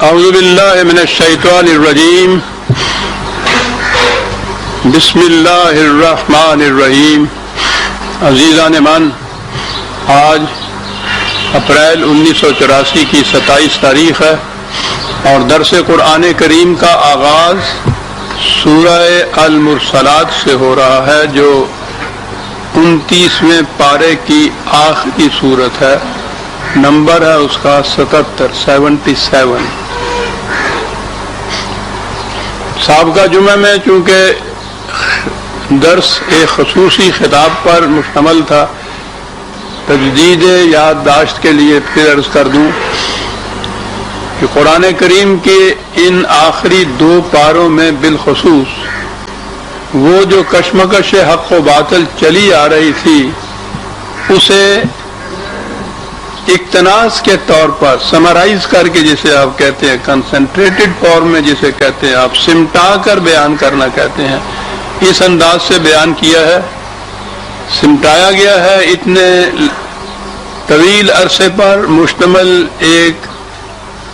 اعوذ باللہ من الشیطان الرجیم بسم اللہ الرحمن الرحیم۔ عزیزان من، آج اپریل 1984 کی 27 تاریخ ہے اور درس قرآن کریم کا آغاز سورہ المرسلات سے ہو رہا ہے، جو 29ویں پارے کی آخری سورت ہے۔ نمبر ہے اس کا 77۔ سابقہ جمعہ میں چونکہ درس ایک خصوصی خطاب پر مشتمل تھا، تجدید یادداشت کے لیے پھر عرض کر دوں کہ قرآن کریم کے ان آخری 2 پاروں میں بالخصوص وہ جو کشمکش حق و باطل چلی آ رہی تھی، اسے اقتناص کے طور پر سمرائز کر کے، جسے آپ کہتے ہیں کنسنٹریٹڈ فارم میں جسے کہتے ہیں آپ، سمٹا کر بیان کرنا کہتے ہیں، اس انداز سے بیان کیا ہے، سمٹایا گیا ہے۔ اتنے طویل عرصے پر مشتمل ایک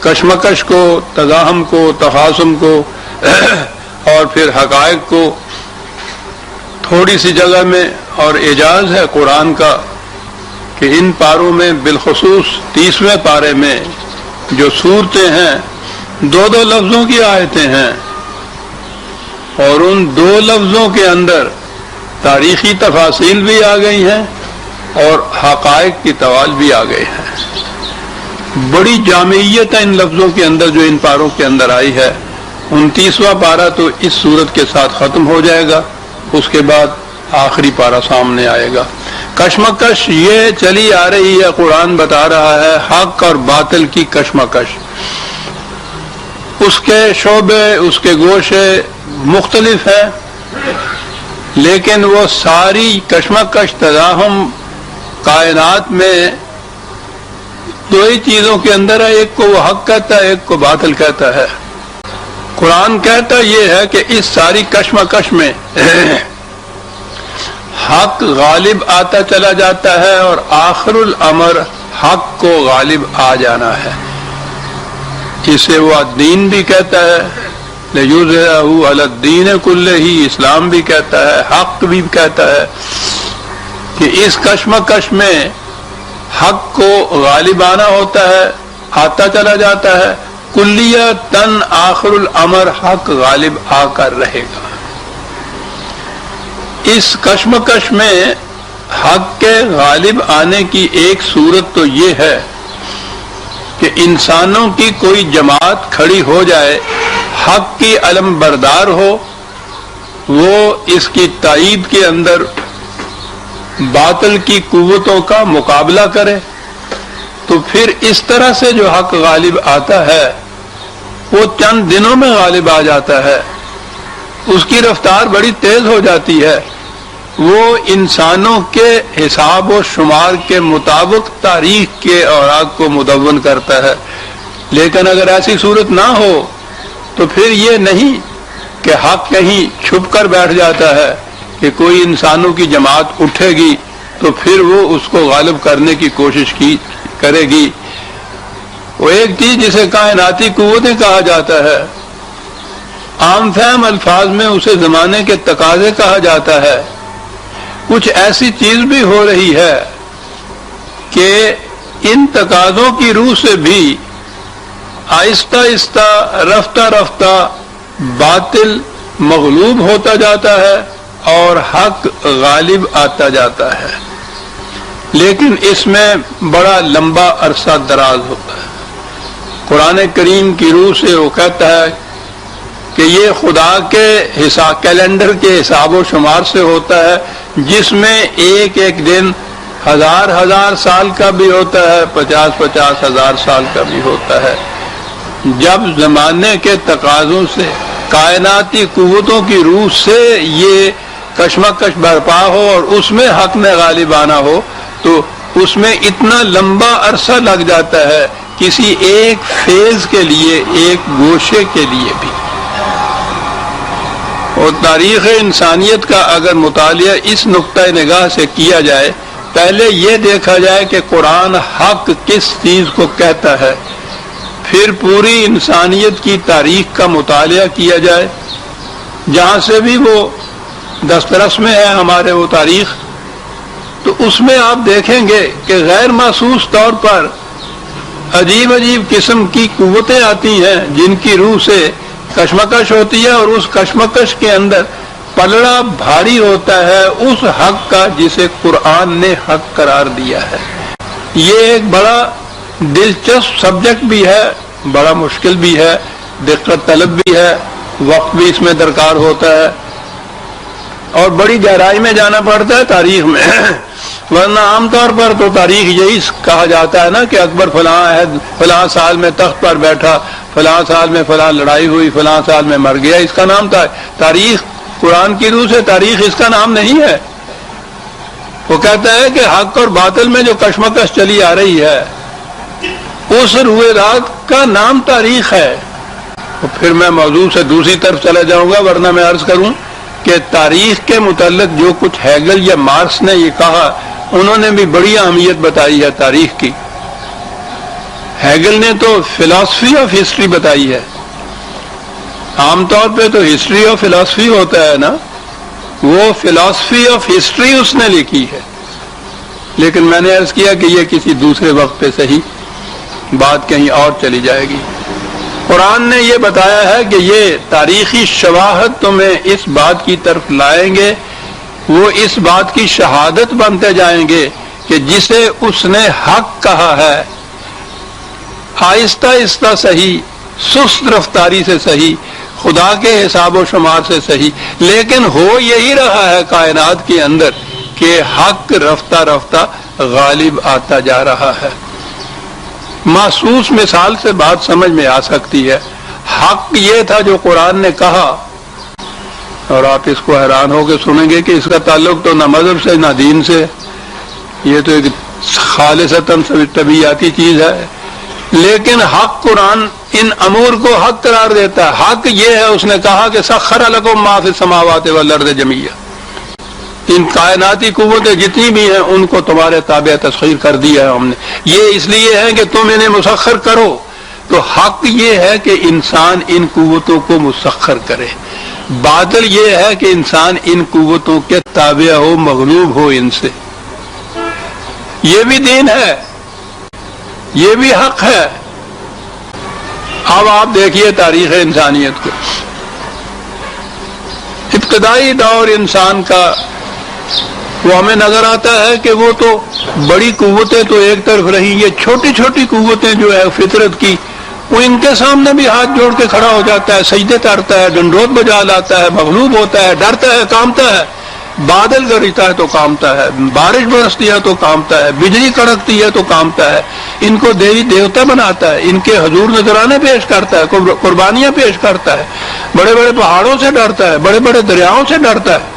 کشمکش کو، تزاحم کو، تخاصم کو اور پھر حقائق کو تھوڑی سی جگہ میں، اور اعجاز ہے قرآن کا کہ ان پاروں میں بالخصوص 30ویں پارے میں جو صورتیں ہیں 2 لفظوں کی آیتیں ہیں، اور ان 2 لفظوں کے اندر تاریخی تفاصیل بھی آ گئی ہیں اور حقائق کی توال بھی آ گئے ہیں۔ بڑی جامعیت ہے ان لفظوں کے اندر جو ان پاروں کے اندر آئی ہے۔ 29واں پارہ تو اس صورت کے ساتھ ختم ہو جائے گا، اس کے بعد آخری پارہ سامنے آئے گا۔ کشمکش یہ چلی آ رہی ہے، قرآن بتا رہا ہے، حق اور باطل کی کشمکش، اس کے شعبے، اس کے گوشے مختلف ہیں، لیکن وہ ساری کشمکش، تزاحم کائنات میں 2 ہی چیزوں کے اندر ہے، ایک کو وہ حق کہتا ہے، ایک کو باطل کہتا ہے۔ قرآن کہتا یہ ہے کہ اس ساری کشمکش میں حق غالب آتا چلا جاتا ہے، اور آخر الامر حق کو غالب آ جانا ہے۔ اسے وہ الدین بھی کہتا ہے، لِيُظْهِرَهُ عَلَى الدِّينِ كُلِّهِ، اسلام بھی کہتا ہے، حق بھی کہتا ہے کہ اس کشمکش میں حق کو غالب آنا ہوتا ہے، آتا چلا جاتا ہے، کلیتاً آخر الامر حق غالب آ کر رہے گا۔ اس کشمکش میں حق کے غالب آنے کی ایک صورت تو یہ ہے کہ انسانوں کی کوئی جماعت کھڑی ہو جائے، حق کی علم بردار ہو، وہ اس کی تائید کے اندر باطل کی قوتوں کا مقابلہ کرے، تو پھر اس طرح سے جو حق غالب آتا ہے وہ چند دنوں میں غالب آ جاتا ہے، اس کی رفتار بڑی تیز ہو جاتی ہے، وہ انسانوں کے حساب و شمار کے مطابق تاریخ کے اوراق کو مدون کرتا ہے۔ لیکن اگر ایسی صورت نہ ہو تو پھر یہ نہیں کہ حق کہیں چھپ کر بیٹھ جاتا ہے کہ کوئی انسانوں کی جماعت اٹھے گی تو پھر وہ اس کو غالب کرنے کی کوشش کرے گی۔ وہ ایک چیز جسے کائناتی قوتیں کہا جاتا ہے، عام فہم الفاظ میں اسے زمانے کے تقاضے کہا جاتا ہے، کچھ ایسی چیز بھی ہو رہی ہے کہ ان تقاضوں کی روح سے بھی آہستہ آہستہ، رفتہ رفتہ باطل مغلوب ہوتا جاتا ہے اور حق غالب آتا جاتا ہے، لیکن اس میں بڑا لمبا عرصہ دراز ہوتا ہے۔ قرآن کریم کی روح سے وہ کہتا ہے کہ یہ خدا کے کیلنڈر کے حساب و شمار سے ہوتا ہے، جس میں ایک ایک دن 1000 سال کا بھی ہوتا ہے، 50 ہزار سال کا بھی ہوتا ہے۔ جب زمانے کے تقاضوں سے، کائناتی قوتوں کی روح سے یہ کشمکش برپا ہو اور اس میں حق میں غالب آنا ہو، تو اس میں اتنا لمبا عرصہ لگ جاتا ہے کسی ایک فیز کے لیے، ایک گوشے کے لیے بھی۔ اور تاریخ انسانیت کا اگر مطالعہ اس نقطۂ نگاہ سے کیا جائے، پہلے یہ دیکھا جائے کہ قرآن حق کس چیز کو کہتا ہے، پھر پوری انسانیت کی تاریخ کا مطالعہ کیا جائے، جہاں سے بھی وہ دسترس میں ہے ہمارے وہ تاریخ، تو اس میں آپ دیکھیں گے کہ غیر محسوس طور پر عجیب عجیب قسم کی قوتیں آتی ہیں جن کی روح سے کشمکش ہوتی ہے، اور اس کشمکش کے اندر پلڑا بھاری ہوتا ہے اس حق کا جسے قرآن نے حق قرار دیا ہے۔ یہ ایک بڑا دلچسپ سبجیکٹ بھی ہے، بڑا مشکل بھی ہے، دقت طلب بھی ہے، وقت بھی اس میں درکار ہوتا ہے، اور بڑی گہرائی میں جانا پڑتا ہے تاریخ میں۔ ورنہ عام طور پر تو تاریخ یہی کہا جاتا ہے نا کہ اکبر فلاں سال میں تخت پر بیٹھا، فلاں سال میں فلاں لڑائی ہوئی، فلاں سال میں مر گیا، اس کا نام تاریخ۔ قرآن کی روح سے تاریخ اس کا نام نہیں ہے۔ وہ کہتا ہے کہ حق اور باطل میں جو کشمکش چلی آ رہی ہے اس روئے رات کا نام تاریخ ہے۔ تو پھر میں موضوع سے دوسری طرف چلا جاؤں گا، ورنہ میں عرض کروں کہ تاریخ کے متعلق جو کچھ ہیگل یا مارکس نے یہ کہا، انہوں نے بھی بڑی اہمیت بتائی ہے تاریخ کی۔ ہیگل نے تو فلاسفی آف ہسٹری بتائی ہے۔ عام طور پہ تو ہسٹری آف فلاسفی ہوتا ہے نا، وہ فلاسفی آف ہسٹری اس نے لکھی ہے، لیکن میں نے عرض کیا کہ یہ کسی دوسرے وقت پہ صحیح، بات کہیں اور چلی جائے گی۔ قرآن نے یہ بتایا ہے کہ یہ تاریخی شواہد تمہیں اس بات کی طرف لائیں گے، وہ اس بات کی شہادت بنتے جائیں گے کہ جسے اس نے حق کہا ہے، آہستہ آہستہ صحیح، سست رفتاری سے صحیح، خدا کے حساب و شمار سے صحیح، لیکن ہو یہی رہا ہے کائنات کے اندر کہ حق رفتہ رفتہ غالب آتا جا رہا ہے۔ محسوس مثال سے بات سمجھ میں آ سکتی ہے۔ حق یہ تھا جو قرآن نے کہا، اور آپ اس کو حیران ہو کے سنیں گے کہ اس کا تعلق تو نہ مذہب سے نہ دین سے، یہ تو ایک خالصتاً طبیعیاتی چیز ہے، لیکن حق قرآن ان امور کو حق قرار دیتا ہے۔ حق یہ ہے، اس نے کہا کہ سخر لکم ما فی السماوات والارض جمیعا، ان کائناتی قوتیں جتنی بھی ہیں ان کو تمہارے تابع تسخیر کر دیا ہے ہم نے، یہ اس لیے ہے کہ تم انہیں مسخر کرو۔ تو حق یہ ہے کہ انسان ان قوتوں کو مسخر کرے، باطل یہ ہے کہ انسان ان قوتوں کے تابع ہو، مغلوب ہو ان سے۔ یہ بھی دین ہے، یہ بھی حق ہے۔ اب آپ دیکھیے تاریخ انسانیت کو، ابتدائی دور انسان کا وہ ہمیں نظر آتا ہے کہ وہ تو بڑی قوتیں تو ایک طرف رہی، یہ چھوٹی چھوٹی قوتیں جو ہے فطرت کی، وہ ان کے سامنے بھی ہاتھ جوڑ کے کھڑا ہو جاتا ہے، سجدے کرتا ہے، ڈنڈوت بجا لاتا ہے، مغلوب ہوتا ہے، ڈرتا ہے، کانپتا ہے۔ بادل گرجتا ہے تو کانپتا ہے، بارش برستی ہے تو کانپتا ہے، بجلی کڑکتی ہے تو کانپتا ہے، ان کو دیوی دیوتا بناتا ہے، ان کے حضور نذرانے پیش کرتا ہے، قربانیاں پیش کرتا ہے، بڑے بڑے پہاڑوں سے ڈرتا ہے، بڑے بڑے دریاؤں سے ڈرتا ہے۔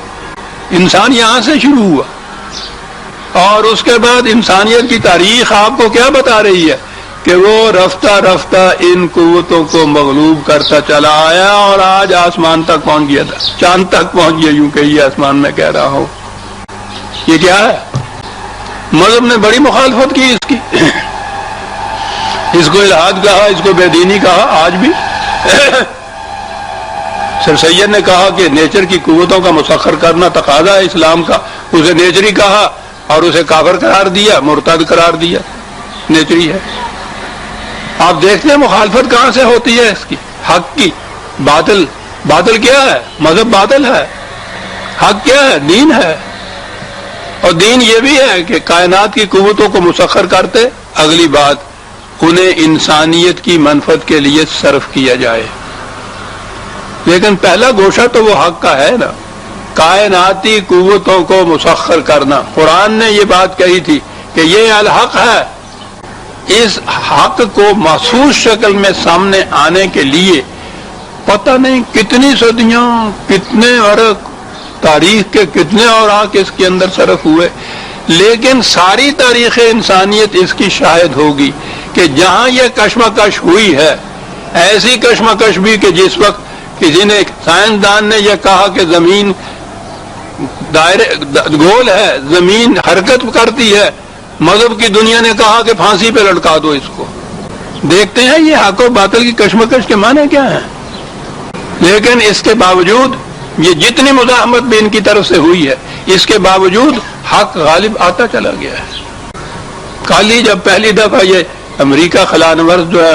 انسان یہاں سے شروع ہوا، اور اس کے بعد انسانیت کی تاریخ آپ کو کیا بتا رہی ہے کہ وہ رفتہ رفتہ ان قوتوں کو مغلوب کرتا چلا آیا، اور آج آسمان تک پہنچ گیا تھا، چاند تک پہنچ گیا، یوں کہیے آسمان میں کہہ رہا ہوں۔ یہ کیا ہے؟ مذہب نے بڑی مخالفت کی اس کی، اس کو الحاد کہا، اس کو بے دینی کہا۔ آج بھی سر سید نے کہا کہ نیچر کی قوتوں کا مسخر کرنا تقاضا ہے اسلام کا، اسے نیچری کہا اور اسے کافر قرار دیا، مرتد قرار دیا، نیچری ہے۔ آپ دیکھتے ہیں مخالفت کہاں سے ہوتی ہے اس کی، حق کی۔ باطل کیا ہے؟ مذہب باطل ہے، حق کیا ہے؟ دین ہے۔ اور دین یہ بھی ہے کہ کائنات کی قوتوں کو مسخر کرتے، اگلی بات انہیں انسانیت کی منفعت کے لیے صرف کیا جائے۔ لیکن پہلا گوشہ تو وہ حق کا ہے نا، کائناتی قوتوں کو مسخر کرنا۔ قرآن نے یہ بات کہی تھی کہ یہ الحق ہے۔ اس حق کو محسوس شکل میں سامنے آنے کے لیے پتہ نہیں کتنی صدیاں، کتنے عرق، تاریخ کے کتنے اوراق اس کے اندر صرف ہوئے، لیکن ساری تاریخ انسانیت اس کی شاہد ہوگی کہ جہاں یہ کشمکش ہوئی ہے، ایسی کشمکش بھی کہ جس وقت کسی نے، سائنسدان نے یہ کہا کہ زمین گول ہے، زمین حرکت کرتی ہے، مذہب کی دنیا نے کہا کہ پھانسی پہ لٹکا دو اس کو، دیکھتے ہیں یہ حق و باطل کی کشمکش کے معنی کیا ہیں، لیکن اس کے باوجود یہ جتنی مزاحمت بھی ان کی طرف سے ہوئی ہے، اس کے باوجود حق غالب آتا چلا گیا ہے۔ کل ہی جب پہلی دفعہ یہ امریکہ خلانورز جو ہے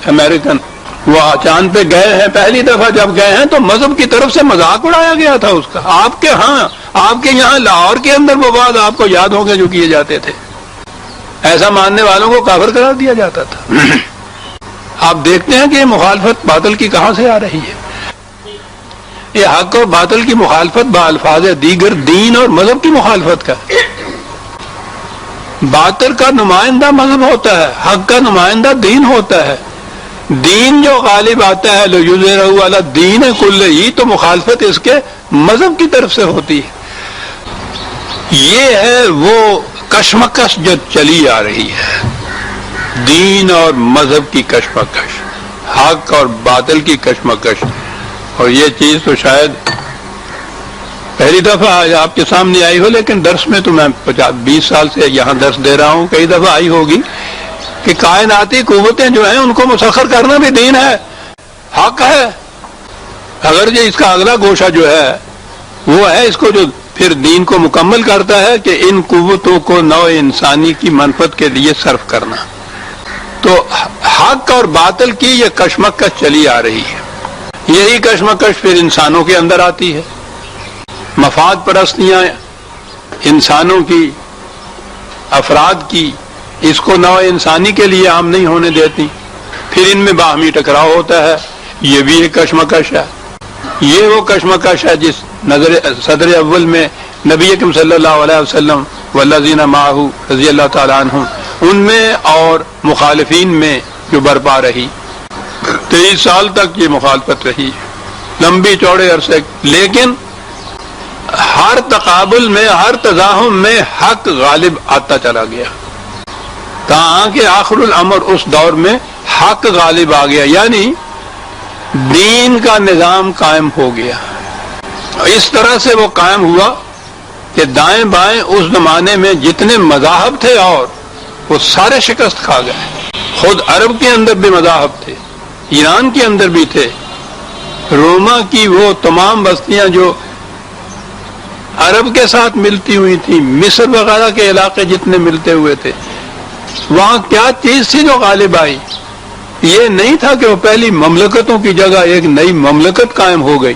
امریکن، وہ چاند پہ گئے ہیں، پہلی دفعہ جب گئے ہیں تو مذہب کی طرف سے مذاق اڑایا گیا تھا اس کا۔ آپ کے یہاں لاہور کے اندر وہ بات آپ کو یاد ہوں گے جو کیے جاتے تھے، ایسا ماننے والوں کو کافر قرار دیا جاتا تھا۔ آپ دیکھتے ہیں کہ یہ مخالفت باطل کی کہاں سے آ رہی ہے۔ یہ حق اور باطل کی مخالفت بالفاظ دیگر دین اور مذہب کی مخالفت کا، باطل کا نمائندہ مذہب ہوتا ہے، حق کا نمائندہ دین ہوتا ہے۔ دین جو غالب آتا ہے لِیُظْہِرَہُ عَلَى الدِّینِ کُلِّہِ، تو مخالفت اس کے مذہب کی طرف سے ہوتی ہے۔ یہ ہے وہ کشمکش جو چلی آ رہی ہے، دین اور مذہب کی کشمکش، حق اور باطل کی کشمکش۔ اور یہ چیز تو شاید پہلی دفعہ آج آپ کے سامنے آئی ہو، لیکن درس میں تو میں 20 سال سے یہاں درس دے رہا ہوں، کئی دفعہ آئی ہوگی کہ کائناتی قوتیں جو ہیں ان کو مسخر کرنا بھی دین ہے، حق ہے۔ اگر یہ اس کا اگلا گوشہ جو ہے وہ ہے اس کو جو پھر دین کو مکمل کرتا ہے کہ ان قوتوں کو نوع انسانی کی منفعت کے لیے صرف کرنا۔ تو حق اور باطل کی یہ کشمکش چلی آ رہی ہے۔ یہی کشمکش پھر انسانوں کے اندر آتی ہے، مفاد پرستیاں انسانوں کی، افراد کی، اس کو نوع انسانی کے لیے عام نہیں ہونے دیتی، پھر ان میں باہمی ٹکراؤ ہوتا ہے۔ یہ بھی ایک کشمکش ہے۔ یہ وہ کشمکش ہے جس صدر اول میں نبی اکرم صلی اللہ علیہ وسلم والذین معہ رضی اللہ تعالیٰ عنہ، ان میں اور مخالفین میں جو برپا رہی۔ 23 سال تک یہ مخالفت رہی، لمبی چوڑے عرصے، لیکن ہر تقابل میں، ہر تزاحم میں حق غالب آتا چلا گیا، تاہاں کہ آخر الامر اس دور میں حق غالب آ گیا، یعنی دین کا نظام قائم ہو گیا۔ اس طرح سے وہ قائم ہوا کہ دائیں بائیں اس زمانے میں جتنے مذاہب تھے اور وہ سارے شکست کھا گئے۔ خود عرب کے اندر بھی مذاہب تھے، ایران کے اندر بھی تھے، روما کی وہ تمام بستیاں جو عرب کے ساتھ ملتی ہوئی تھیں، مصر وغیرہ کے علاقے جتنے ملتے ہوئے تھے، وہاں کیا چیز تھی جو غالب آئی؟ یہ نہیں تھا کہ وہ پہلی مملکتوں کی جگہ ایک نئی مملکت قائم ہو گئی۔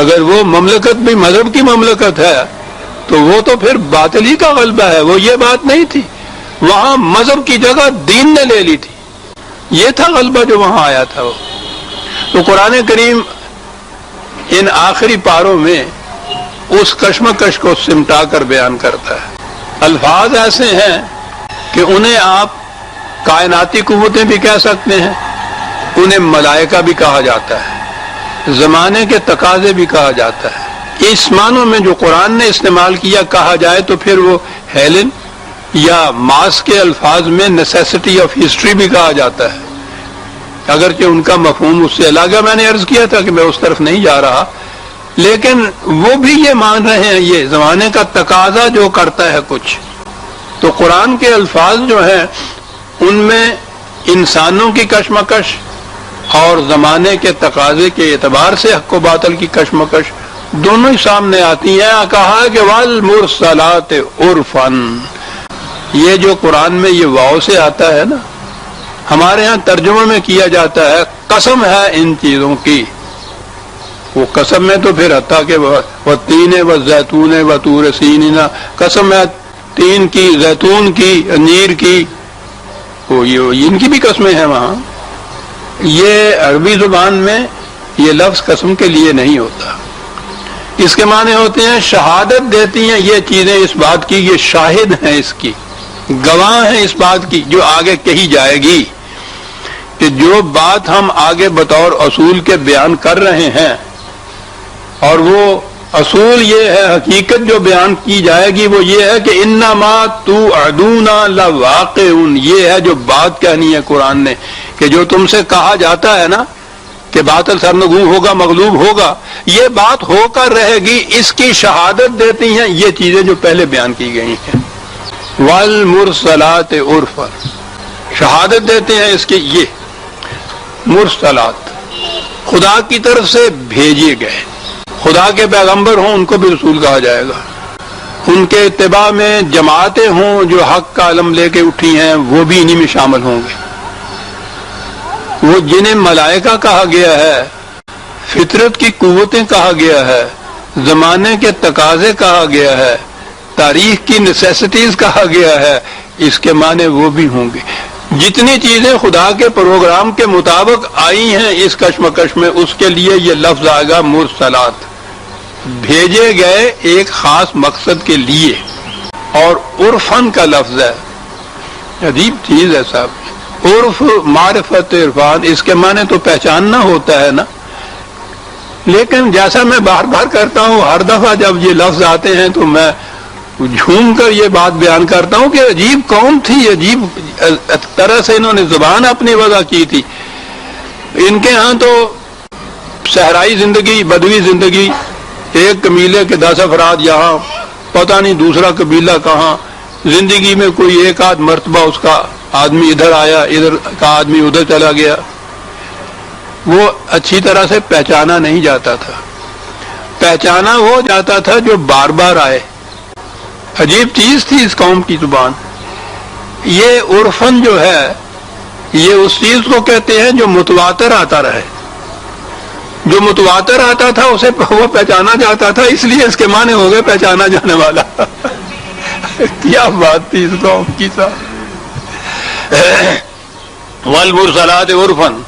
اگر وہ مملکت بھی مذہب کی مملکت ہے تو وہ تو پھر باطل ہی کا غلبہ ہے، وہ یہ بات نہیں تھی۔ وہاں مذہب کی جگہ دین نے لے لی تھی، یہ تھا غلبہ جو وہاں آیا تھا۔ وہ تو قرآن کریم ان آخری پاروں میں اس کشمکش کو سمٹا کر بیان کرتا ہے۔ الفاظ ایسے ہیں کہ انہیں آپ کائناتی قوتیں بھی کہہ سکتے ہیں، انہیں ملائکہ بھی کہا جاتا ہے، زمانے کے تقاضے بھی کہا جاتا ہے۔ اس معنوں میں جو قرآن نے استعمال کیا کہا جائے تو پھر وہ ہیلن یا ماس کے الفاظ میں نیسیسٹی آف ہسٹری بھی کہا جاتا ہے، اگرچہ ان کا مفہوم اس سے الگ ہے۔ میں نے عرض کیا تھا کہ میں اس طرف نہیں جا رہا، لیکن وہ بھی یہ مان رہے ہیں یہ زمانے کا تقاضا جو کرتا ہے کچھ۔ تو قرآن کے الفاظ جو ہیں ان میں انسانوں کی کشمکش اور زمانے کے تقاضے کے اعتبار سے حق و باطل کی کشمکش دونوں ہی سامنے آتی ہیں۔ کہا کہ والمرسلات عرفا، یہ جو قرآن میں یہ واو سے آتا ہے نا، ہمارے ہاں ترجمہ میں کیا جاتا ہے قسم ہے ان چیزوں کی۔ وہ قسم میں تو پھر حتیٰ کہ والتین والزیتون وطور سینین، قسم ہے تین کی، زیتون کی، انجیر کی، ان کی بھی قسمیں ہیں وہاں۔ یہ عربی زبان میں یہ لفظ قسم کے لیے نہیں ہوتا، اس کے معنی ہوتے ہیں شہادت دیتی ہیں یہ چیزیں اس بات کی، یہ شاہد ہیں اس کی، گواہ ہیں اس بات کی جو آگے کہی جائے گی، کہ جو بات ہم آگے بطور اصول کے بیان کر رہے ہیں، اور وہ اصول یہ ہے، حقیقت جو بیان کی جائے گی وہ یہ ہے کہ انما توعدون لواقع، یہ ہے جو بات کہنی ہے قرآن نے، کہ جو تم سے کہا جاتا ہے نا کہ باطل سرنگوں ہوگا، مغلوب ہوگا، یہ بات ہو کر رہے گی، اس کی شہادت دیتی ہیں یہ چیزیں جو پہلے بیان کی گئی ہیں۔ والمرسلات عرفا، شہادت دیتے ہیں اس کے یہ مرسلات، خدا کی طرف سے بھیجے گئے، خدا کے پیغمبر ہوں ان کو بھی رسول کہا جائے گا، ان کے اتباع میں جماعتیں ہوں جو حق کا علم لے کے اٹھی ہیں وہ بھی انہی میں شامل ہوں گے، وہ جنہیں ملائکہ کہا گیا ہے، فطرت کی قوتیں کہا گیا ہے، زمانے کے تقاضے کہا گیا ہے، تاریخ کی نیسیسٹیز کہا گیا ہے، اس کے معنی وہ بھی ہوں گے۔ جتنی چیزیں خدا کے پروگرام کے مطابق آئی ہیں اس کشمکش میں، اس کے لیے یہ لفظ آئے گا مرسلات، بھیجے گئے ایک خاص مقصد کے لیے، اور عرفن کا لفظ ہے، عجیب چیز ہے صاحب، عرف معرفت عرفان، اس کے معنی تو پہچاننا ہوتا ہے نا، لیکن جیسا میں بار بار کرتا ہوں ہر دفعہ جب یہ لفظ آتے ہیں تو میں جھوم کر یہ بات بیان کرتا ہوں کہ عجیب قوم تھی، عجیب طرح سے انہوں نے زبان اپنی وضع کی تھی۔ ان کے ہاں تو صحرائی زندگی، بدوی زندگی، ایک قبیلے کے 10 افراد یہاں، پتہ نہیں دوسرا قبیلہ کہاں، زندگی میں کوئی ایک آدھ مرتبہ اس کا آدمی ادھر آیا، ادھر کا آدمی ادھر چلا گیا، وہ اچھی طرح سے پہچانا نہیں جاتا تھا۔ پہچانا وہ جاتا تھا جو بار بار آئے۔ عجیب چیز تھی اس قوم کی زبان۔ یہ عرفن جو ہے یہ اس چیز کو کہتے ہیں جو متواتر آتا رہے، جو متواتر آتا تھا اسے وہ پہچانا جاتا تھا، اس لیے اس کے معنی ہو گئے پہچانا جانے والا۔ کیا بات تھی اس قوم کی صاحب۔ والمرسلات عرفن،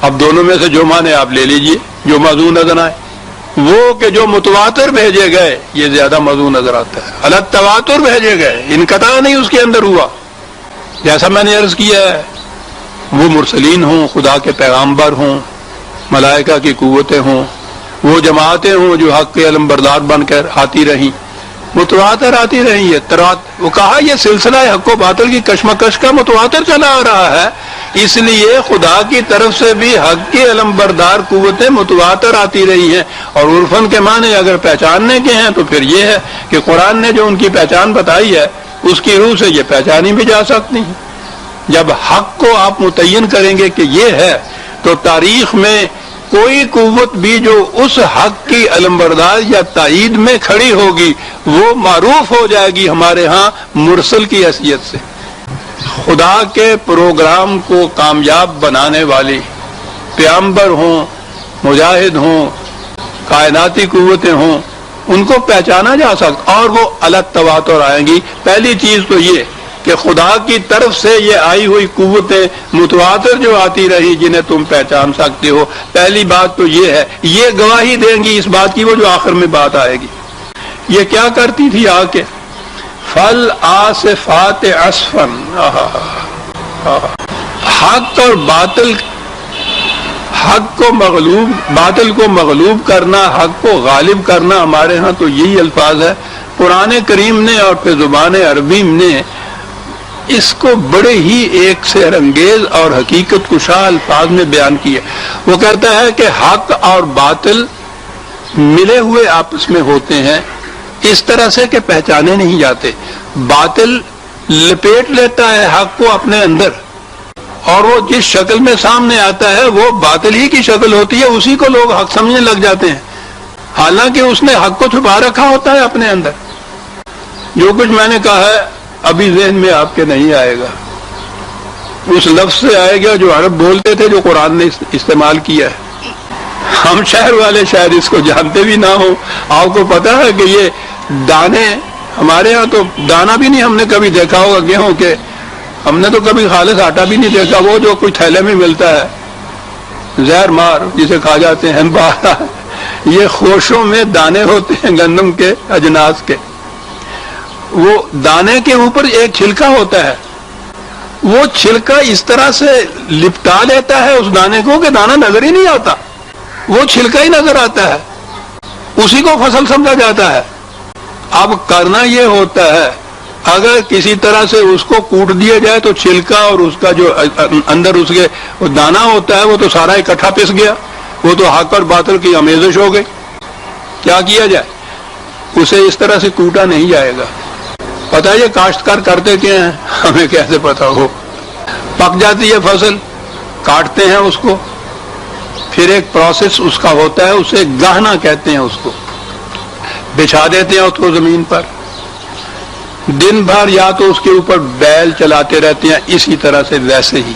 اب دونوں میں سے جو معنی آپ لے لیجئے جو موضوع نظر آئے، وہ کہ جو متواتر بھیجے گئے یہ زیادہ موضوع نظر آتا ہے، الگ تواتر بھیجے گئے، انقطاع نہیں اس کے اندر ہوا، جیسا میں نے عرض کیا ہے، وہ مرسلین ہوں، خدا کے پیغامبر ہوں، ملائکہ کی قوتیں ہوں، وہ جماعتیں ہوں جو حق کے علم بردار بن کر آتی رہیں، متواتر آتی رہی ہے۔ وہ کہا یہ سلسلہ حق و باطل کی کشمکش کا متواتر چلا آ رہا ہے، اس لیے خدا کی طرف سے بھی حق کے علم بردار قوتیں متواتر آتی رہی ہیں، اور عرفن کے معنی اگر پہچاننے کے ہیں تو پھر یہ ہے کہ قرآن نے جو ان کی پہچان بتائی ہے اس کی روح سے یہ پہچانی بھی جا سکتی ہیں۔ جب حق کو آپ متعین کریں گے کہ یہ ہے تو تاریخ میں کوئی قوت بھی جو اس حق کی علمبردار یا تائید میں کھڑی ہوگی وہ معروف ہو جائے گی ہمارے ہاں مرسل کی حیثیت سے۔ خدا کے پروگرام کو کامیاب بنانے والی پیغمبر ہوں، مجاہد ہوں، کائناتی قوتیں ہوں، ان کو پہچانا جا سکتا، اور وہ الگ تواتر آئیں گی۔ پہلی چیز تو یہ کہ خدا کی طرف سے یہ آئی ہوئی قوتیں متواتر جو آتی رہی جنہیں تم پہچان سکتے ہو، پہلی بات تو یہ ہے، یہ گواہی دیں گی اس بات کی وہ جو آخر میں بات آئے گی۔ یہ کیا کرتی تھی آ کے؟ فل آصفات عصفن، حق اور باطل، حق کو مغلوب، باطل کو مغلوب کرنا، حق کو غالب کرنا، ہمارے ہاں تو یہی الفاظ ہے۔ قرآن کریم نے اور پھر زبان عربی نے اس کو بڑے ہی ایک سحر انگیز اور حقیقت کشا الفاظ میں بیان کیا۔ وہ کہتا ہے کہ حق اور باطل ملے ہوئے آپس میں ہوتے ہیں اس طرح سے کہ پہچانے نہیں جاتے۔ باطل لپیٹ لیتا ہے حق کو اپنے اندر، اور وہ جس شکل میں سامنے آتا ہے وہ باطل ہی کی شکل ہوتی ہے، اسی کو لوگ حق سمجھنے لگ جاتے ہیں، حالانکہ اس نے حق کو چھپا رکھا ہوتا ہے اپنے اندر۔ جو کچھ میں نے کہا ہے ابھی ذہن میں آپ کے نہیں آئے گا، اس لفظ سے آئے گا جو عرب بولتے تھے جو قرآن نے استعمال کیا ہے۔ ہم شہر والے شاید اس کو جانتے بھی نہ ہو۔ آپ کو پتا ہے کہ یہ دانے، ہمارے ہاں تو دانا بھی نہیں ہم نے کبھی دیکھا ہوگا گیہوں کے، ہم نے تو کبھی خالص آٹا بھی نہیں دیکھا، وہ جو کوئی تھیلے میں ملتا ہے زہر مار جسے کھا جاتے ہیں باہر، یہ خوشوں میں دانے ہوتے ہیں گندم کے اجناس کے، وہ دانے کے اوپر ایک چھلکا ہوتا ہے، وہ چھلکا اس طرح سے لپٹا لیتا ہے اس دانے کو کہ دانا نظر ہی نہیں آتا، وہ چھلکا ہی نظر آتا ہے، اسی کو فصل سمجھا جاتا ہے۔ اب کرنا یہ ہوتا ہے اگر کسی طرح سے اس کو کوٹ دیا جائے تو چھلکا اور اس کا جو اندر اس کے وہ دانہ ہوتا ہے وہ تو سارا اکٹھا پس گیا، وہ تو حق اور باطل کی آمیزش ہو گئی۔ کیا کیا جائے؟ اسے اس طرح سے کوٹا نہیں جائے گا۔ پتہ یہ کاشتکار کرتے کیا ہیں؟ ہمیں کیسے پتا ہو؟ پک جاتی ہے فصل، کاٹتے ہیں اس کو، پھر ایک پروسیس اس کا ہوتا ہے، اسے گہنا کہتے ہیں، اس کو بچھا دیتے ہیں اس کو زمین پر، دن بھر یا تو اس کے اوپر بیل چلاتے رہتے ہیں اسی طرح سے ویسے ہی،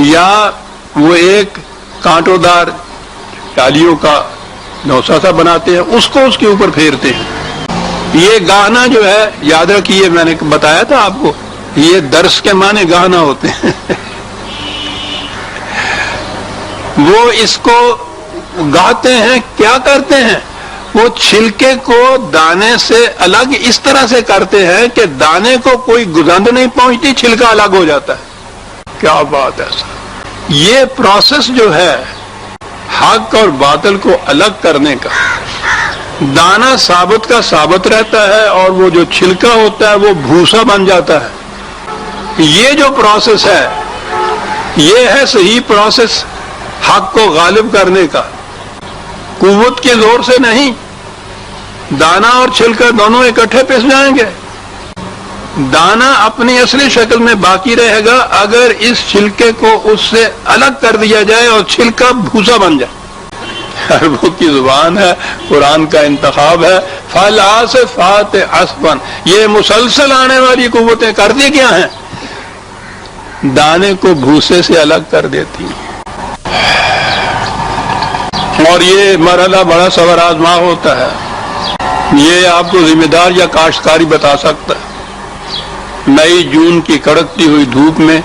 یا وہ ایک کانٹوں دار ڈالیوں کا نوسا سا بناتے ہیں، اس کو اس کے اوپر پھیرتے ہیں۔ یہ گہنا جو ہے یاد رکھیے، میں نے بتایا تھا آپ کو، یہ درس کے معنی گہنا ہوتے ہیں وہ اس کو گاتے ہیں، کیا کرتے ہیں، وہ چھلکے کو دانے سے الگ اس طرح سے کرتے ہیں کہ دانے کو کوئی گزند نہیں پہنچتی، چھلکا الگ ہو جاتا ہے۔ کیا بات ہے سر، یہ پروسیس جو ہے حق اور باطل کو الگ کرنے کا، دانا ثابت کا ثابت رہتا ہے اور وہ جو چھلکا ہوتا ہے وہ بھوسا بن جاتا ہے۔ یہ جو پروسیس ہے یہ ہے صحیح پروسیس حق کو غالب کرنے کا، قوت کے زور سے نہیں، دانا اور چھلکا دونوں اکٹھے پس جائیں گے، دانا اپنی اصلی شکل میں باقی رہے گا اگر اس چھلکے کو اس سے الگ کر دیا جائے اور چھلکا بھوسا بن جائے۔ عربوں کی زبان ہے، قرآن کا انتخاب ہے، فالعاصفات عصفا، یہ مسلسل آنے والی قوتیں کرتی کیا ہیں؟ دانے کو بھوسے سے الگ کر دیتی ہیں۔ اور یہ مرحلہ بڑا صبر آزما ہوتا ہے، یہ آپ کو ذمہ دار یا کاشتکاری بتا سکتا ہے۔ مئی جون کی کڑکتی ہوئی دھوپ میں،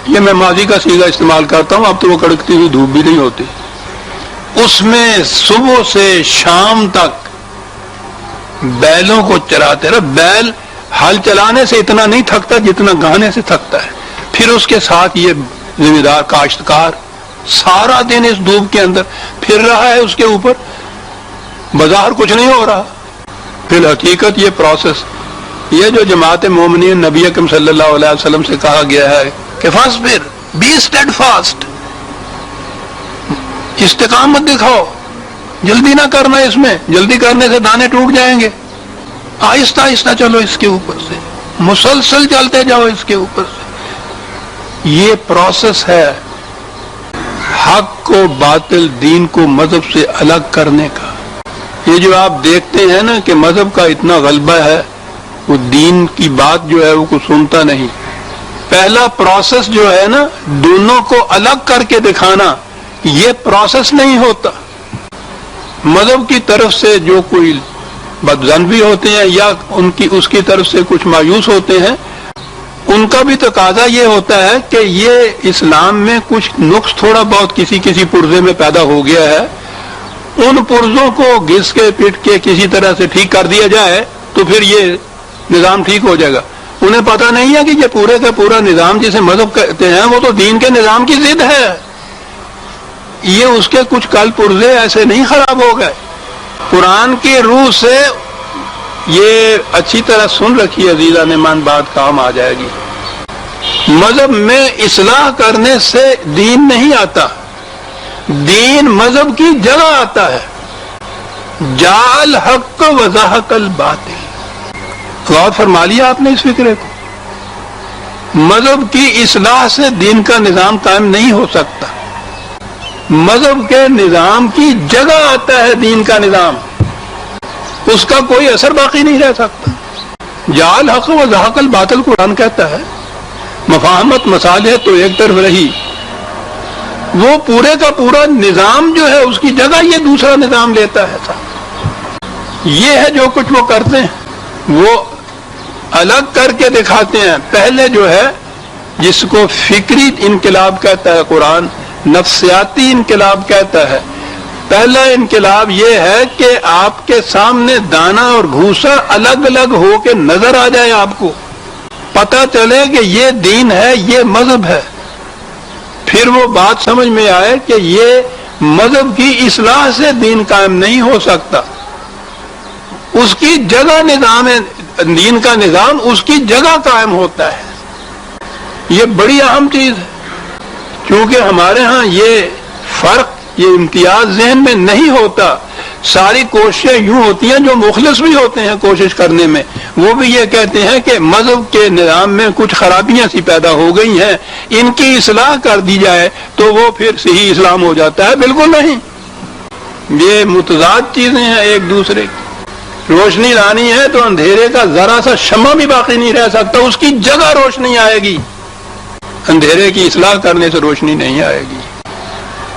یہ میں ماضی کا صیغہ استعمال کرتا ہوں، اب تو وہ کڑکتی ہوئی دھوپ بھی نہیں ہوتی، اس میں صبح سے شام تک بیلوں کو چراتے رہے۔ بیل ہل چلانے سے اتنا نہیں تھکتا جتنا گانے سے تھکتا ہے، پھر اس کے ساتھ یہ ذمہ دار کاشتکار سارا دن اس دھوپ کے اندر پھر رہا ہے، اس کے اوپر بظاہر کچھ نہیں ہو رہا، پھر حقیقت یہ پروسیس، یہ جو جماعت مومنین نبی اکرم صلی اللہ علیہ وسلم سے کہا گیا ہے کہ فاصبر، بی اسٹیڈ فاسٹ، استقامت دکھاؤ، جلدی نہ کرنا، اس میں جلدی کرنے سے دانے ٹوٹ جائیں گے، آہستہ آہستہ چلو، اس کے اوپر سے مسلسل چلتے جاؤ اس کے اوپر سے۔ یہ پروسیس ہے حق کو باطل، دین کو مذہب سے الگ کرنے کا۔ یہ جو آپ دیکھتے ہیں نا کہ مذہب کا اتنا غلبہ ہے، وہ دین کی بات جو ہے وہ کو سنتا نہیں۔ پہلا پروسیس جو ہے نا دونوں کو الگ کر کے دکھانا، یہ پروسیس نہیں ہوتا۔ مذہب کی طرف سے جو کوئی بدظن بھی ہوتے ہیں یا اس کی طرف سے کچھ مایوس ہوتے ہیں، ان کا بھی تقاضا یہ ہوتا ہے کہ یہ اسلام میں کچھ نقص تھوڑا بہت کسی پرزے میں پیدا ہو گیا ہے، ان پرزوں کو گھس کے پٹ کے کسی طرح سے ٹھیک کر دیا جائے تو پھر یہ نظام ٹھیک ہو جائے گا۔ انہیں پتہ نہیں ہے کہ یہ پورے کا پورا نظام جسے مذہب کہتے ہیں وہ تو دین کے نظام کی ضد ہے، یہ اس کے کچھ کل پرزے ایسے نہیں خراب ہو گئے۔ قرآن کی روح سے یہ اچھی طرح سن رکھی عزیزان مان، بات کام آ جائے گی۔ مذہب میں اصلاح کرنے سے دین نہیں آتا، دین مذہب کی جگہ آتا ہے۔ جاء الحق وزهق الباطل، غور فرما لیا آپ نے اس فکرے کو؟ مذہب کی اصلاح سے دین کا نظام قائم نہیں ہو سکتا، مذہب کے نظام کی جگہ آتا ہے دین کا نظام، اس کا کوئی اثر باقی نہیں رہ سکتا۔ جاء الحق وزهق الباطل قرآن کہتا ہے، مفاہمت مصالح تو ایک طرف رہی، وہ پورے کا پورا نظام جو ہے اس کی جگہ یہ دوسرا نظام لیتا ہے۔ یہ ہے جو کچھ وہ کرتے ہیں، وہ الگ کر کے دکھاتے ہیں۔ پہلے جو ہے جس کو فکری انقلاب کہتا ہے قرآن، نفسیاتی انقلاب کہتا ہے، پہلا انقلاب یہ ہے کہ آپ کے سامنے دانا اور بھوسا الگ الگ ہو کے نظر آ جائے، آپ کو پتہ چلے کہ یہ دین ہے، یہ مذہب ہے، پھر وہ بات سمجھ میں آئے کہ یہ مذہب کی اصلاح سے دین قائم نہیں ہو سکتا، اس کی جگہ نظام ہے، دین کا نظام اس کی جگہ قائم ہوتا ہے۔ یہ بڑی اہم چیز ہے، کیونکہ ہمارے ہاں یہ فرق، یہ امتیاز ذہن میں نہیں ہوتا، ساری کوششیں یوں ہوتی ہیں، جو مخلص بھی ہوتے ہیں کوشش کرنے میں وہ بھی یہ کہتے ہیں کہ مذہب کے نظام میں کچھ خرابیاں سی پیدا ہو گئی ہیں، ان کی اصلاح کر دی جائے تو وہ پھر صحیح اسلام ہو جاتا ہے۔ بالکل نہیں، یہ متضاد چیزیں ہیں ایک دوسرے کی۔ روشنی لانی ہے تو اندھیرے کا ذرا سا شمع بھی باقی نہیں رہ سکتا، اس کی جگہ روشنی آئے گی۔ اندھیرے کی اصلاح کرنے سے روشنی نہیں آئے گی،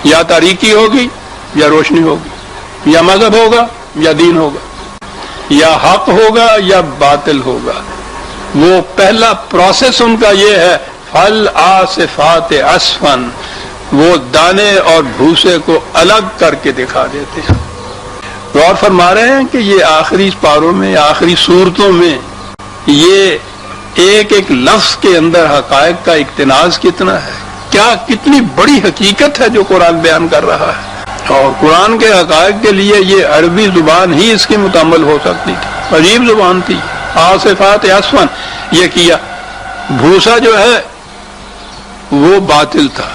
یا تاریکی ہوگی یا روشنی ہوگی، یا مذہب ہوگا یا دین ہوگا، یا حق ہوگا یا باطل ہوگا۔ وہ پہلا پروسیس ان کا یہ ہے، فل آصفات اسفن، وہ دانے اور بھوسے کو الگ کر کے دکھا دیتے ہیں۔ غور فرما رہے ہیں کہ یہ آخری پاروں میں، آخری صورتوں میں یہ ایک ایک لفظ کے اندر حقائق کا اقتناز کتنا ہے، کیا کتنی بڑی حقیقت ہے جو قرآن بیان کر رہا ہے۔ اور قرآن کے حقائق کے لیے یہ عربی زبان ہی اس کی متعمل ہو سکتی تھی، عجیب زبان تھی۔ آصفات اسفن یہ کیا، بھوسا جو ہے وہ باطل تھا،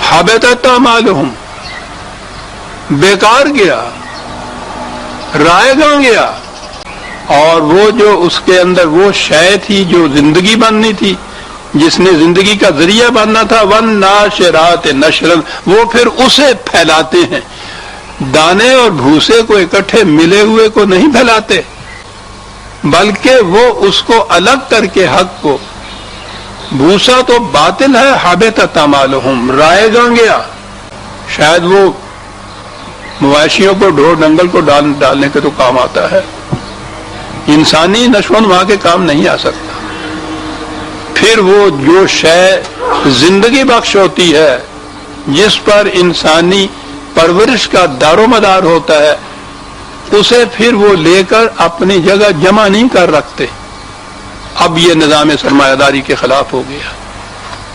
حبطت اعمالہم، بیکار گیا، رائے گاں گیا، اور وہ جو اس کے اندر وہ شے تھی جو زندگی بننی تھی، جس نے زندگی کا ذریعہ بننا تھا، والناشرات نشرا، وہ پھر اسے پھیلاتے ہیں۔ دانے اور بھوسے کو اکٹھے ملے ہوئے کو نہیں پھیلاتے، بلکہ وہ اس کو الگ کر کے حق کو، بھوسا تو باطل ہے، حبطت اعمالہم، رائے گاں گیا، شاید وہ مویشیوں کو، ڈھور ڈنگل کو ڈالنے کے تو کام آتا ہے، انسانی نشو و نما کے کام نہیں آ سکتا۔ پھر وہ جو شے زندگی بخش ہوتی ہے، جس پر انسانی پرورش کا دار و مدار ہوتا ہے، اسے پھر وہ لے کر اپنی جگہ جمع نہیں کر رکھتے۔ اب یہ نظام سرمایہ داری کے خلاف ہو گیا۔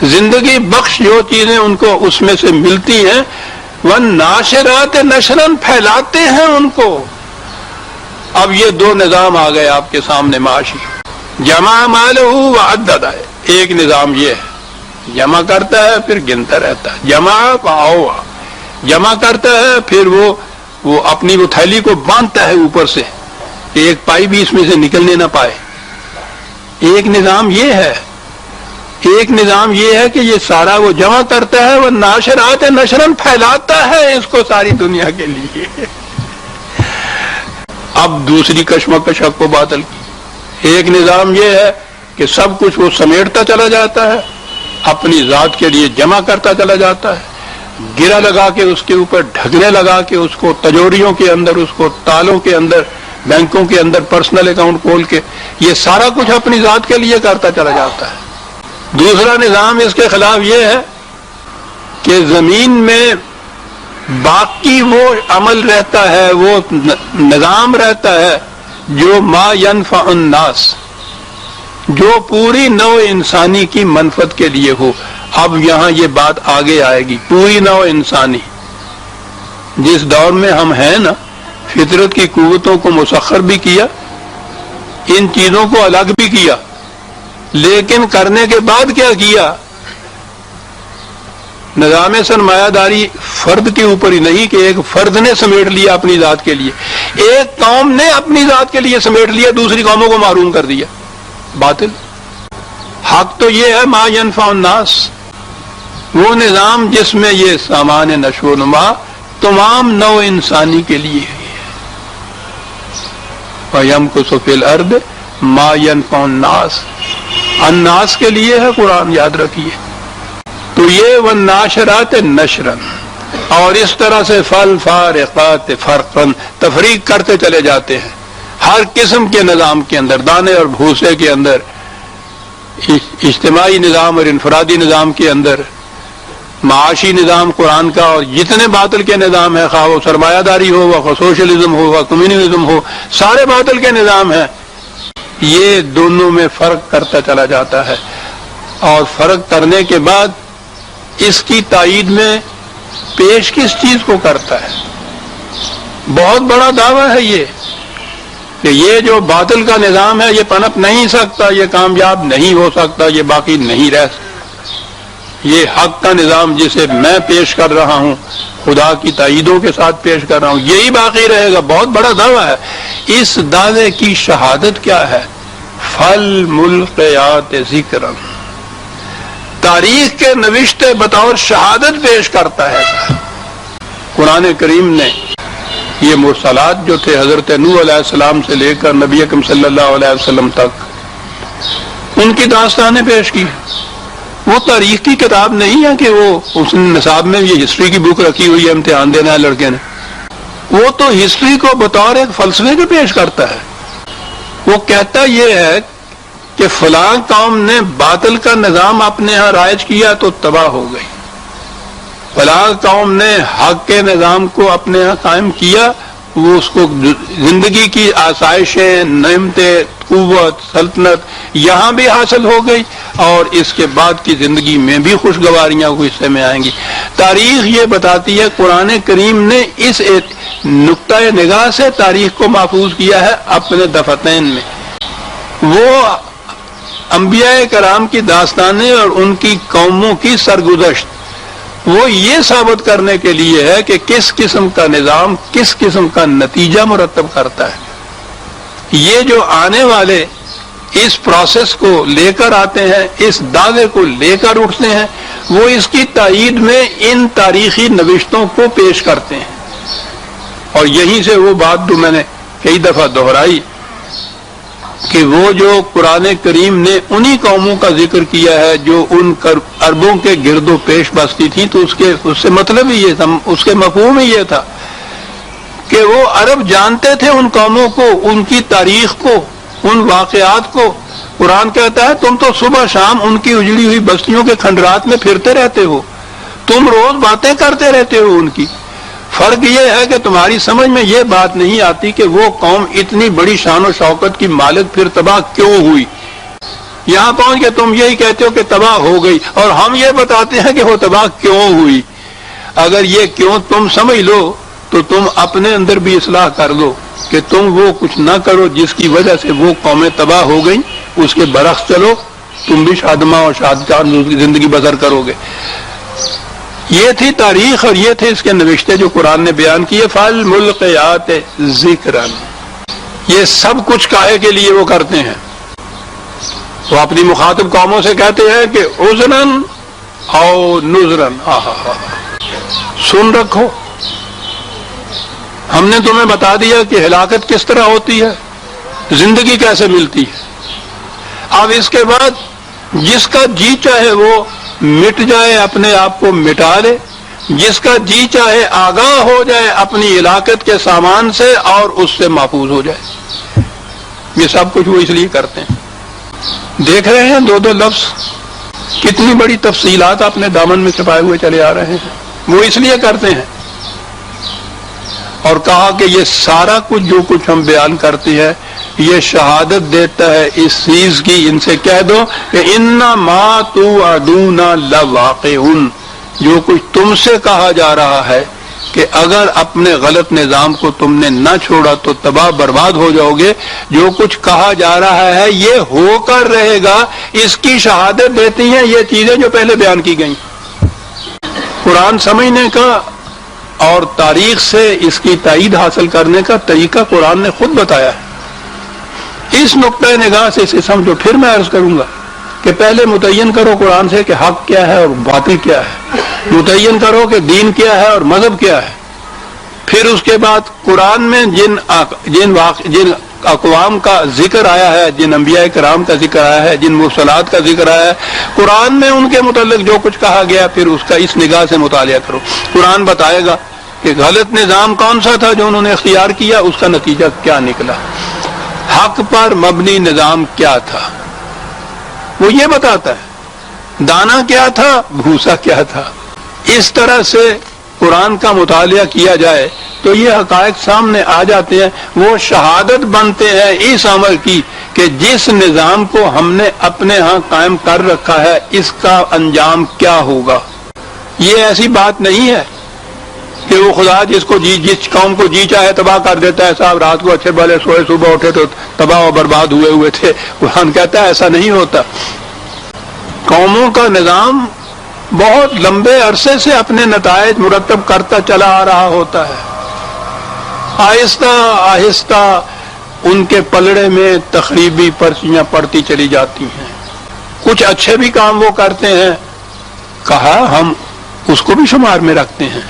زندگی بخش جو چیزیں ان کو اس میں سے ملتی ہیں، والناشرات نشرا، پھیلاتے ہیں ان کو۔ اب یہ دو نظام آ گئے آپ کے سامنے معاشی، جمع مالہ وعددہ۔ ایک نظام یہ ہے، جمع کرتا ہے پھر گنتا رہتا ہے، جمع کرتا ہے پھر وہ اپنی وہ تھیلی کو باندھتا ہے اوپر سے کہ ایک پائی بھی اس میں سے نکلنے نہ پائے۔ ایک نظام یہ ہے، ایک نظام یہ ہے کہ یہ سارا وہ جمع کرتا ہے، وہ ناشرات نشرن، پھیلاتا ہے اس کو ساری دنیا کے لیے۔ اب دوسری کشمکش حق و باطل کی، ایک نظام یہ ہے کہ سب کچھ وہ سمیٹتا چلا جاتا ہے، اپنی ذات کے لیے جمع کرتا چلا جاتا ہے، گرا لگا کے اس کے اوپر ڈھکنے لگا کے اس کو تجوریوں کے اندر، اس کو تالوں کے اندر، بینکوں کے اندر پرسنل اکاؤنٹ کھول کے یہ سارا کچھ اپنی ذات کے لیے کرتا چلا جاتا ہے۔ دوسرا نظام اس کے خلاف یہ ہے کہ زمین میں باقی وہ عمل رہتا ہے، وہ نظام رہتا ہے جو ما ينفع الناس، جو پوری نوع انسانی کی منفعت کے لیے ہو۔ اب یہاں یہ بات آگے آئے گی، پوری نوع انسانی۔ جس دور میں ہم ہیں نا، فطرت کی قوتوں کو مسخر بھی کیا، ان چیزوں کو الگ بھی کیا، لیکن کرنے کے بعد کیا کیا؟ نظام سرمایہ داری فرد کے اوپر ہی نہیں کہ ایک فرد نے سمیٹ لیا اپنی ذات کے لیے، ایک قوم نے اپنی ذات کے لیے سمیٹ لیا، دوسری قوموں کو محروم کر دیا۔ باطل۔ حق تو یہ ہے ما ينفع الناس، وہ نظام جس میں یہ سامان نشو و نما تمام نوع انسانی کے لیے ہے۔ وَيَمْكُثُ فِي الْأَرْضِ مَا يَنْفَعُ النَّاسَ، الناس کے لیے ہے قرآن، یاد رکھیے۔ تو یہ والناشرات نشرا، اور اس طرح سے فالفارقات فرقا، تفریق کرتے چلے جاتے ہیں ہر قسم کے نظام کے اندر، دانے اور بھوسے کے اندر، اجتماعی نظام اور انفرادی نظام کے اندر، معاشی نظام قرآن کا، اور جتنے باطل کے نظام ہیں، خواہ وہ سرمایہ داری ہو، خواہ سوشلزم ہو، خواہ کمیونزم ہو، سارے باطل کے نظام ہیں، یہ دونوں میں فرق کرتا چلا جاتا ہے۔ اور فرق کرنے کے بعد اس کی تائید میں پیش کس چیز کو کرتا ہے؟ بہت بڑا دعویٰ ہے یہ کہ یہ جو باطل کا نظام ہے یہ پنپ نہیں سکتا، یہ کامیاب نہیں ہو سکتا، یہ باقی نہیں رہ سکتا۔ یہ حق کا نظام جسے میں پیش کر رہا ہوں، خدا کی تائیدوں کے ساتھ پیش کر رہا ہوں، یہی باقی رہے گا۔ بہت بڑا دعویٰ ہے۔ اس دعوے کی شہادت کیا ہے؟ فالملقیات ذکرا، تاریخ کے نوشتے بطور شہادت پیش کرتا ہے۔ قرآن کریم نے یہ مرسلات جو تھے حضرت نوح علیہ السلام سے لے کر نبی اکرم صلی اللہ علیہ وسلم تک، ان کی داستانیں پیش کی۔ وہ تاریخ کی کتاب نہیں ہے کہ وہ اس نصاب میں یہ ہسٹری کی بک رکھی ہوئی ہے، امتحان دینا ہے لڑکے نے۔ وہ تو ہسٹری کو بطور ایک فلسفے کے پیش کرتا ہے۔ وہ کہتا یہ ہے کہ فلاں قوم نے باطل کا نظام اپنے ہاں رائج کیا تو تباہ ہو گئی، فلاں قوم نے حق کے نظام کو اپنے ہاں قائم کیا، وہ اس کو زندگی کی آسائشیں، نعمتیں، قوت، سلطنت یہاں بھی حاصل ہو گئی، اور اس کے بعد کی زندگی میں بھی خوشگواریاں کو حصے میں آئیں گی۔ تاریخ یہ بتاتی ہے، قرآن کریم نے اس نقطۂ نگاہ سے تاریخ کو محفوظ کیا ہے اپنے دفتین میں۔ وہ انبیاء کرام کی داستانیں اور ان کی قوموں کی سرگزشت وہ یہ ثابت کرنے کے لیے ہے کہ کس قسم کا نظام کس قسم کا نتیجہ مرتب کرتا ہے۔ یہ جو آنے والے اس پروسیس کو لے کر آتے ہیں، اس دعوے کو لے کر اٹھتے ہیں، وہ اس کی تائید میں ان تاریخی نوشتوں کو پیش کرتے ہیں۔ اور یہیں سے وہ بات جو میں نے کئی دفعہ دہرائی کہ وہ جو قرآن کریم نے انہی قوموں کا ذکر کیا ہے جو ان عربوں کے گرد و پیش بستی تھی، تو اس سے مطلب ہی یہ تھا، اس کے مفہوم ہی یہ تھا کہ وہ عرب جانتے تھے ان قوموں کو، ان کی تاریخ کو، ان واقعات کو۔ قرآن کہتا ہے تم تو صبح شام ان کی اجڑی ہوئی بستیوں کے کھنڈرات میں پھرتے رہتے ہو، تم روز باتیں کرتے رہتے ہو ان کی۔ فرق یہ ہے کہ تمہاری سمجھ میں یہ بات نہیں آتی کہ وہ قوم اتنی بڑی شان و شوکت کی مالک پھر تباہ کیوں ہوئی۔ یہاں پہنچ کے تم یہی کہتے ہو کہ تباہ ہو گئی، اور ہم یہ بتاتے ہیں کہ وہ تباہ کیوں ہوئی۔ اگر یہ کیوں تم سمجھ لو تو تم اپنے اندر بھی اصلاح کر دو کہ تم وہ کچھ نہ کرو جس کی وجہ سے وہ قومیں تباہ ہو گئیں، اس کے برعکس چلو، تم بھی شادماں اور شادکار زندگی بسر کرو گے۔ یہ تھی تاریخ اور یہ تھے اس کے نوشتے جو قرآن نے بیان کیے۔ فالملقیات ذکرا، یہ سب کچھ کاہے کے لیے وہ کرتے ہیں؟ وہ اپنی مخاطب قوموں سے کہتے ہیں کہ عذراً او نذراً، سن رکھو، ہم نے تمہیں بتا دیا کہ ہلاکت کس طرح ہوتی ہے، زندگی کیسے ملتی ہے۔ اب اس کے بعد جس کا جی چاہے وہ مٹ جائے، اپنے آپ کو مٹا لے، جس کا جی چاہے آگاہ ہو جائے اپنی ہلاکت کے سامان سے اور اس سے محفوظ ہو جائے۔ یہ سب کچھ وہ اس لیے کرتے ہیں۔ دیکھ رہے ہیں دو دو لفظ کتنی بڑی تفصیلات اپنے دامن میں چھپائے ہوئے چلے آ رہے ہیں، وہ اس لیے کرتے ہیں۔ اور کہا کہ یہ سارا کچھ جو کچھ ہم بیان کرتے ہیں یہ شہادت دیتا ہے اس چیز کی، ان سے کہہ دو کہ انما توعدون لواقع، جو کچھ تم سے کہا جا رہا ہے کہ اگر اپنے غلط نظام کو تم نے نہ چھوڑا تو تباہ برباد ہو جاؤ گے، جو کچھ کہا جا رہا ہے یہ ہو کر رہے گا، اس کی شہادت دیتی ہیں یہ چیزیں جو پہلے بیان کی گئیں۔ قرآن سمجھنے کا اور تاریخ سے اس کی تائید حاصل کرنے کا طریقہ قرآن نے خود بتایا ہے۔ اس نقطۂ نگاہ سے اسے سمجھو۔ پھر میں عرض کروں گا کہ پہلے متعین کرو قرآن سے کہ حق کیا ہے اور باطل کیا ہے، متعین کرو کہ دین کیا ہے اور مذہب کیا ہے۔ پھر اس کے بعد قرآن میں جن اقوام کا ذکر آیا ہے، جن انبیاء کرام کا ذکر آیا ہے، جن مرسلات کا ذکر آیا ہے، قرآن میں ان کے متعلق جو کچھ کہا گیا پھر اس کا اس نگاہ سے مطالعہ کرو۔ قرآن بتائے گا کہ غلط نظام کون سا تھا جو انہوں نے اختیار کیا، اس کا نتیجہ کیا نکلا، حق پر مبنی نظام کیا تھا وہ یہ بتاتا ہے، دانا کیا تھا، بھوسا کیا تھا۔ اس طرح سے قرآن کا مطالعہ کیا جائے تو یہ حقائق سامنے آ جاتے ہیں، وہ شہادت بنتے ہیں اس عمل کی کہ جس نظام کو ہم نے اپنے ہاں قائم کر رکھا ہے اس کا انجام کیا ہوگا۔ یہ ایسی بات نہیں ہے کہ وہ خدا جس قوم کو جی چاہے تباہ کر دیتا ہے، صاحب رات کو اچھے بھلے سوئے صبح اٹھے تو تباہ و برباد ہوئے تھے۔ قرآن کہتا ہے ایسا نہیں ہوتا۔ قوموں کا نظام بہت لمبے عرصے سے اپنے نتائج مرتب کرتا چلا آ رہا ہوتا ہے. آہستہ آہستہ ان کے پلڑے میں تخریبی پرچیاں پڑتی چلی جاتی ہیں. کچھ اچھے بھی کام وہ کرتے ہیں، کہا ہم اس کو بھی شمار میں رکھتے ہیں،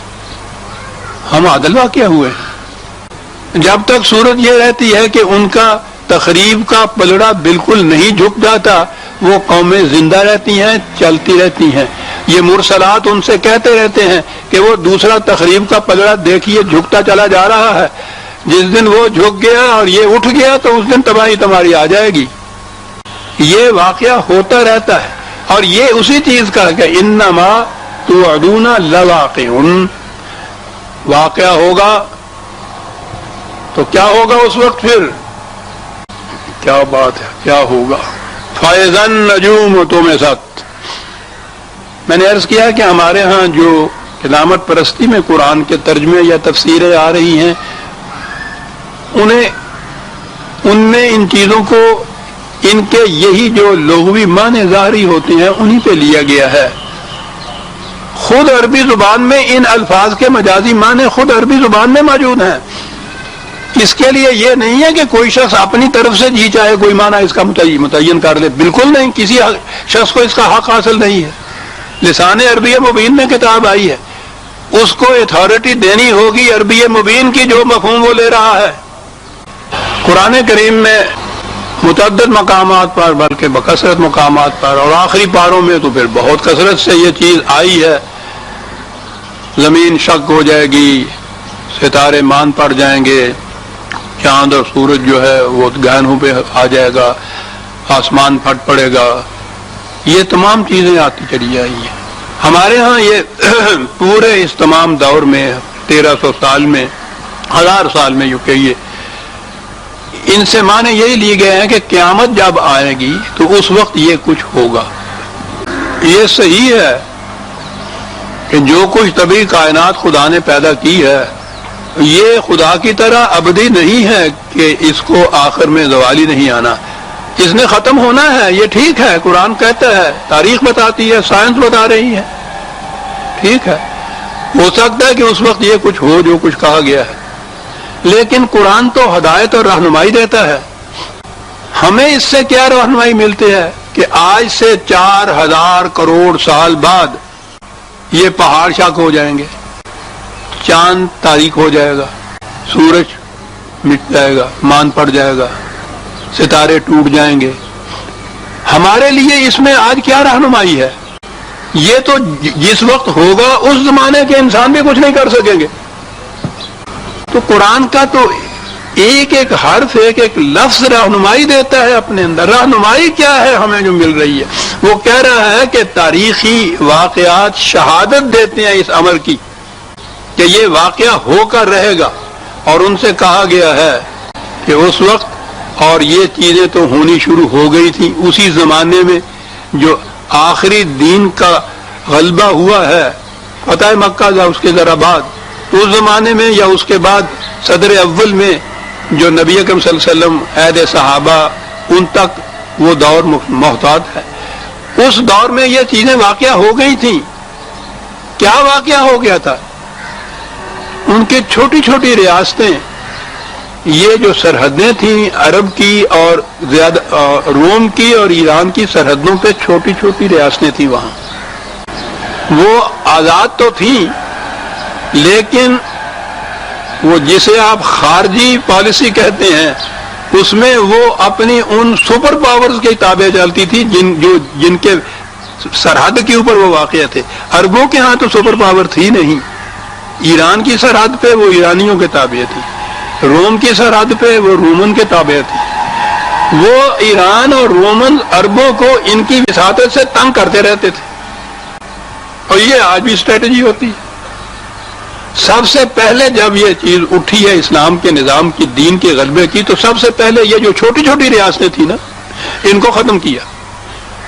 ہم عادل واقع ہوئے ہیں. جب تک صورت یہ رہتی ہے کہ ان کا تخریب کا پلڑا بالکل نہیں جھک جاتا، وہ قومیں زندہ رہتی ہیں، چلتی رہتی ہیں. یہ مرسلات ان سے کہتے رہتے ہیں کہ وہ دوسرا تخریب کا پلڑا دیکھیے جھکتا چلا جا رہا ہے، جس دن وہ جھک گیا اور یہ اٹھ گیا تو اس دن تباہی تمہاری آ جائے گی. یہ واقعہ ہوتا رہتا ہے، اور یہ اسی چیز کا کہ انما توعدون لواقع، واقعہ ہوگا تو کیا ہوگا اس وقت؟ پھر کیا بات ہے، کیا ہوگا؟ فَإِذَا النُّجُومُ طُمِسَتْ. میں نے عرض کیا کہ ہمارے ہاں جو قیامت پرستی میں قرآن کے ترجمے یا تفسیریں آ رہی ہیں، ان میں ان چیزوں کو، ان کے یہی جو لغوی معنی ظاہری ہوتے ہیں انہی پہ لیا گیا ہے. خود عربی زبان میں ان الفاظ کے مجازی معنی خود عربی زبان میں موجود ہیں. اس کے لیے یہ نہیں ہے کہ کوئی شخص اپنی طرف سے جی چاہے کوئی معنی اس کا متعین کر لے، بالکل نہیں. کسی شخص کو اس کا حق حاصل نہیں ہے. لسان عربی مبین میں کتاب آئی ہے، اس کو اتھارٹی دینی ہوگی عربی مبین کی، جو مفہوم وہ لے رہا ہے. قرآن کریم میں متعدد مقامات پر، بلکہ بکثرت مقامات پر، اور آخری پاروں میں تو پھر بہت کثرت سے یہ چیز آئی ہے. زمین شق ہو جائے گی، ستارے مان پڑ جائیں گے، چاند اور سورج جو ہے وہ گہنوں پہ آ جائے گا، آسمان پھٹ پڑے گا. یہ تمام چیزیں آتی چلی آئی ہیں. ہمارے ہاں یہ پورے اس تمام دور میں 1300 سال میں، 1000 سال میں یوں کہیے، ان سے معنی یہی لیے گئے ہیں کہ قیامت جب آئے گی تو اس وقت یہ کچھ ہوگا. یہ صحیح ہے کہ جو کچھ طبی کائنات خدا نے پیدا کی ہے، یہ خدا کی طرح ابدی نہیں ہے کہ اس کو آخر میں زوالی نہیں آنا. اس نے ختم ہونا ہے، یہ ٹھیک ہے، قرآن کہتا ہے، تاریخ بتاتی ہے، سائنس بتا رہی ہے، ٹھیک ہے. ہو سکتا ہے کہ اس وقت یہ کچھ ہو جو کچھ کہا گیا ہے، لیکن قرآن تو ہدایت اور رہنمائی دیتا ہے. ہمیں اس سے کیا رہنمائی ملتی ہے کہ آج سے 4000 کروڑ سال بعد یہ پہاڑ شک ہو جائیں گے، چاند تاریک ہو جائے گا، سورج مٹ جائے گا، مان پڑ جائے گا، ستارے ٹوٹ جائیں گے. ہمارے لیے اس میں آج کیا رہنمائی ہے؟ یہ تو جس وقت ہوگا اس زمانے کے انسان بھی کچھ نہیں کر سکیں گے. تو قرآن کا تو ایک ایک حرف، ایک ایک لفظ رہنمائی دیتا ہے اپنے اندر. رہنمائی کیا ہے ہمیں جو مل رہی ہے؟ وہ کہہ رہا ہے کہ تاریخی واقعات شہادت دیتے ہیں اس امر کی کہ یہ واقعہ ہو کر رہے گا. اور ان سے کہا گیا ہے کہ اس وقت، اور یہ چیزیں تو ہونی شروع ہو گئی تھی اسی زمانے میں جو آخری دین کا غلبہ ہوا ہے، فتح مکہ یا اس کے ذرا بعد، اس زمانے میں یا اس کے بعد صدر اول میں جو نبی اکرم صلی اللہ علیہ وسلم، عہد صحابہ، ان تک وہ دور محتاط ہے. اس دور میں یہ چیزیں واقعہ ہو گئی تھیں. کیا واقعہ ہو گیا تھا؟ ان کی چھوٹی چھوٹی ریاستیں، یہ جو سرحدیں تھیں عرب کی اور روم کی اور ایران کی سرحدوں پہ چھوٹی چھوٹی ریاستیں تھیں، وہاں وہ آزاد تو تھیں، لیکن وہ جسے آپ خارجی پالیسی کہتے ہیں، اس میں وہ اپنی ان سپر پاورز کے تابع چلتی تھی جن کے سرحد کے اوپر وہ واقع تھے. عربوں کے ہاں تو سپر پاور تھی نہیں. ایران کی سرحد پہ وہ ایرانیوں کے تابع تھی، روم کی سرحد پہ وہ رومن کے تابع تھی. وہ ایران اور رومن عربوں کو ان کی وساطت سے تنگ کرتے رہتے تھے، اور یہ آج بھی اسٹریٹجی ہوتی ہے. سب سے پہلے جب یہ چیز اٹھی ہے اسلام کے نظام کی، دین کے غلبے کی، تو سب سے پہلے یہ جو چھوٹی چھوٹی ریاستیں تھیں نا، ان کو ختم کیا.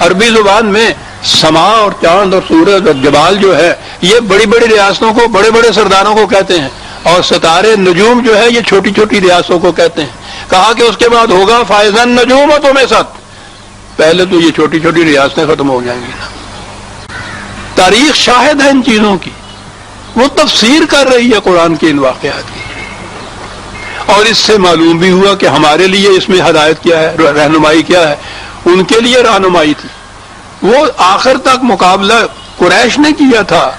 عربی زبان میں سما اور چاند اور سورج اور جبال جو ہے، یہ بڑی بڑی ریاستوں کو، بڑے بڑے سرداروں کو کہتے ہیں، اور ستارے نجوم جو ہے یہ چھوٹی چھوٹی ریاستوں کو کہتے ہیں. کہا کہ اس کے بعد ہوگا فائزن نجوم تمہیں ساتھ، پہلے تو یہ چھوٹی چھوٹی ریاستیں ختم ہو جائیں گی نا. تاریخ شاہد ہے ان چیزوں کی، وہ تفسیر کر رہی ہے قرآن کے ان واقعات کی، اور اس سے معلوم بھی ہوا کہ ہمارے لیے اس میں ہدایت کیا ہے، رہنمائی کیا ہے۔ ان کے لیے رہنمائی تھی، وہ آخر تک مقابلہ قریش نے کیا تھا،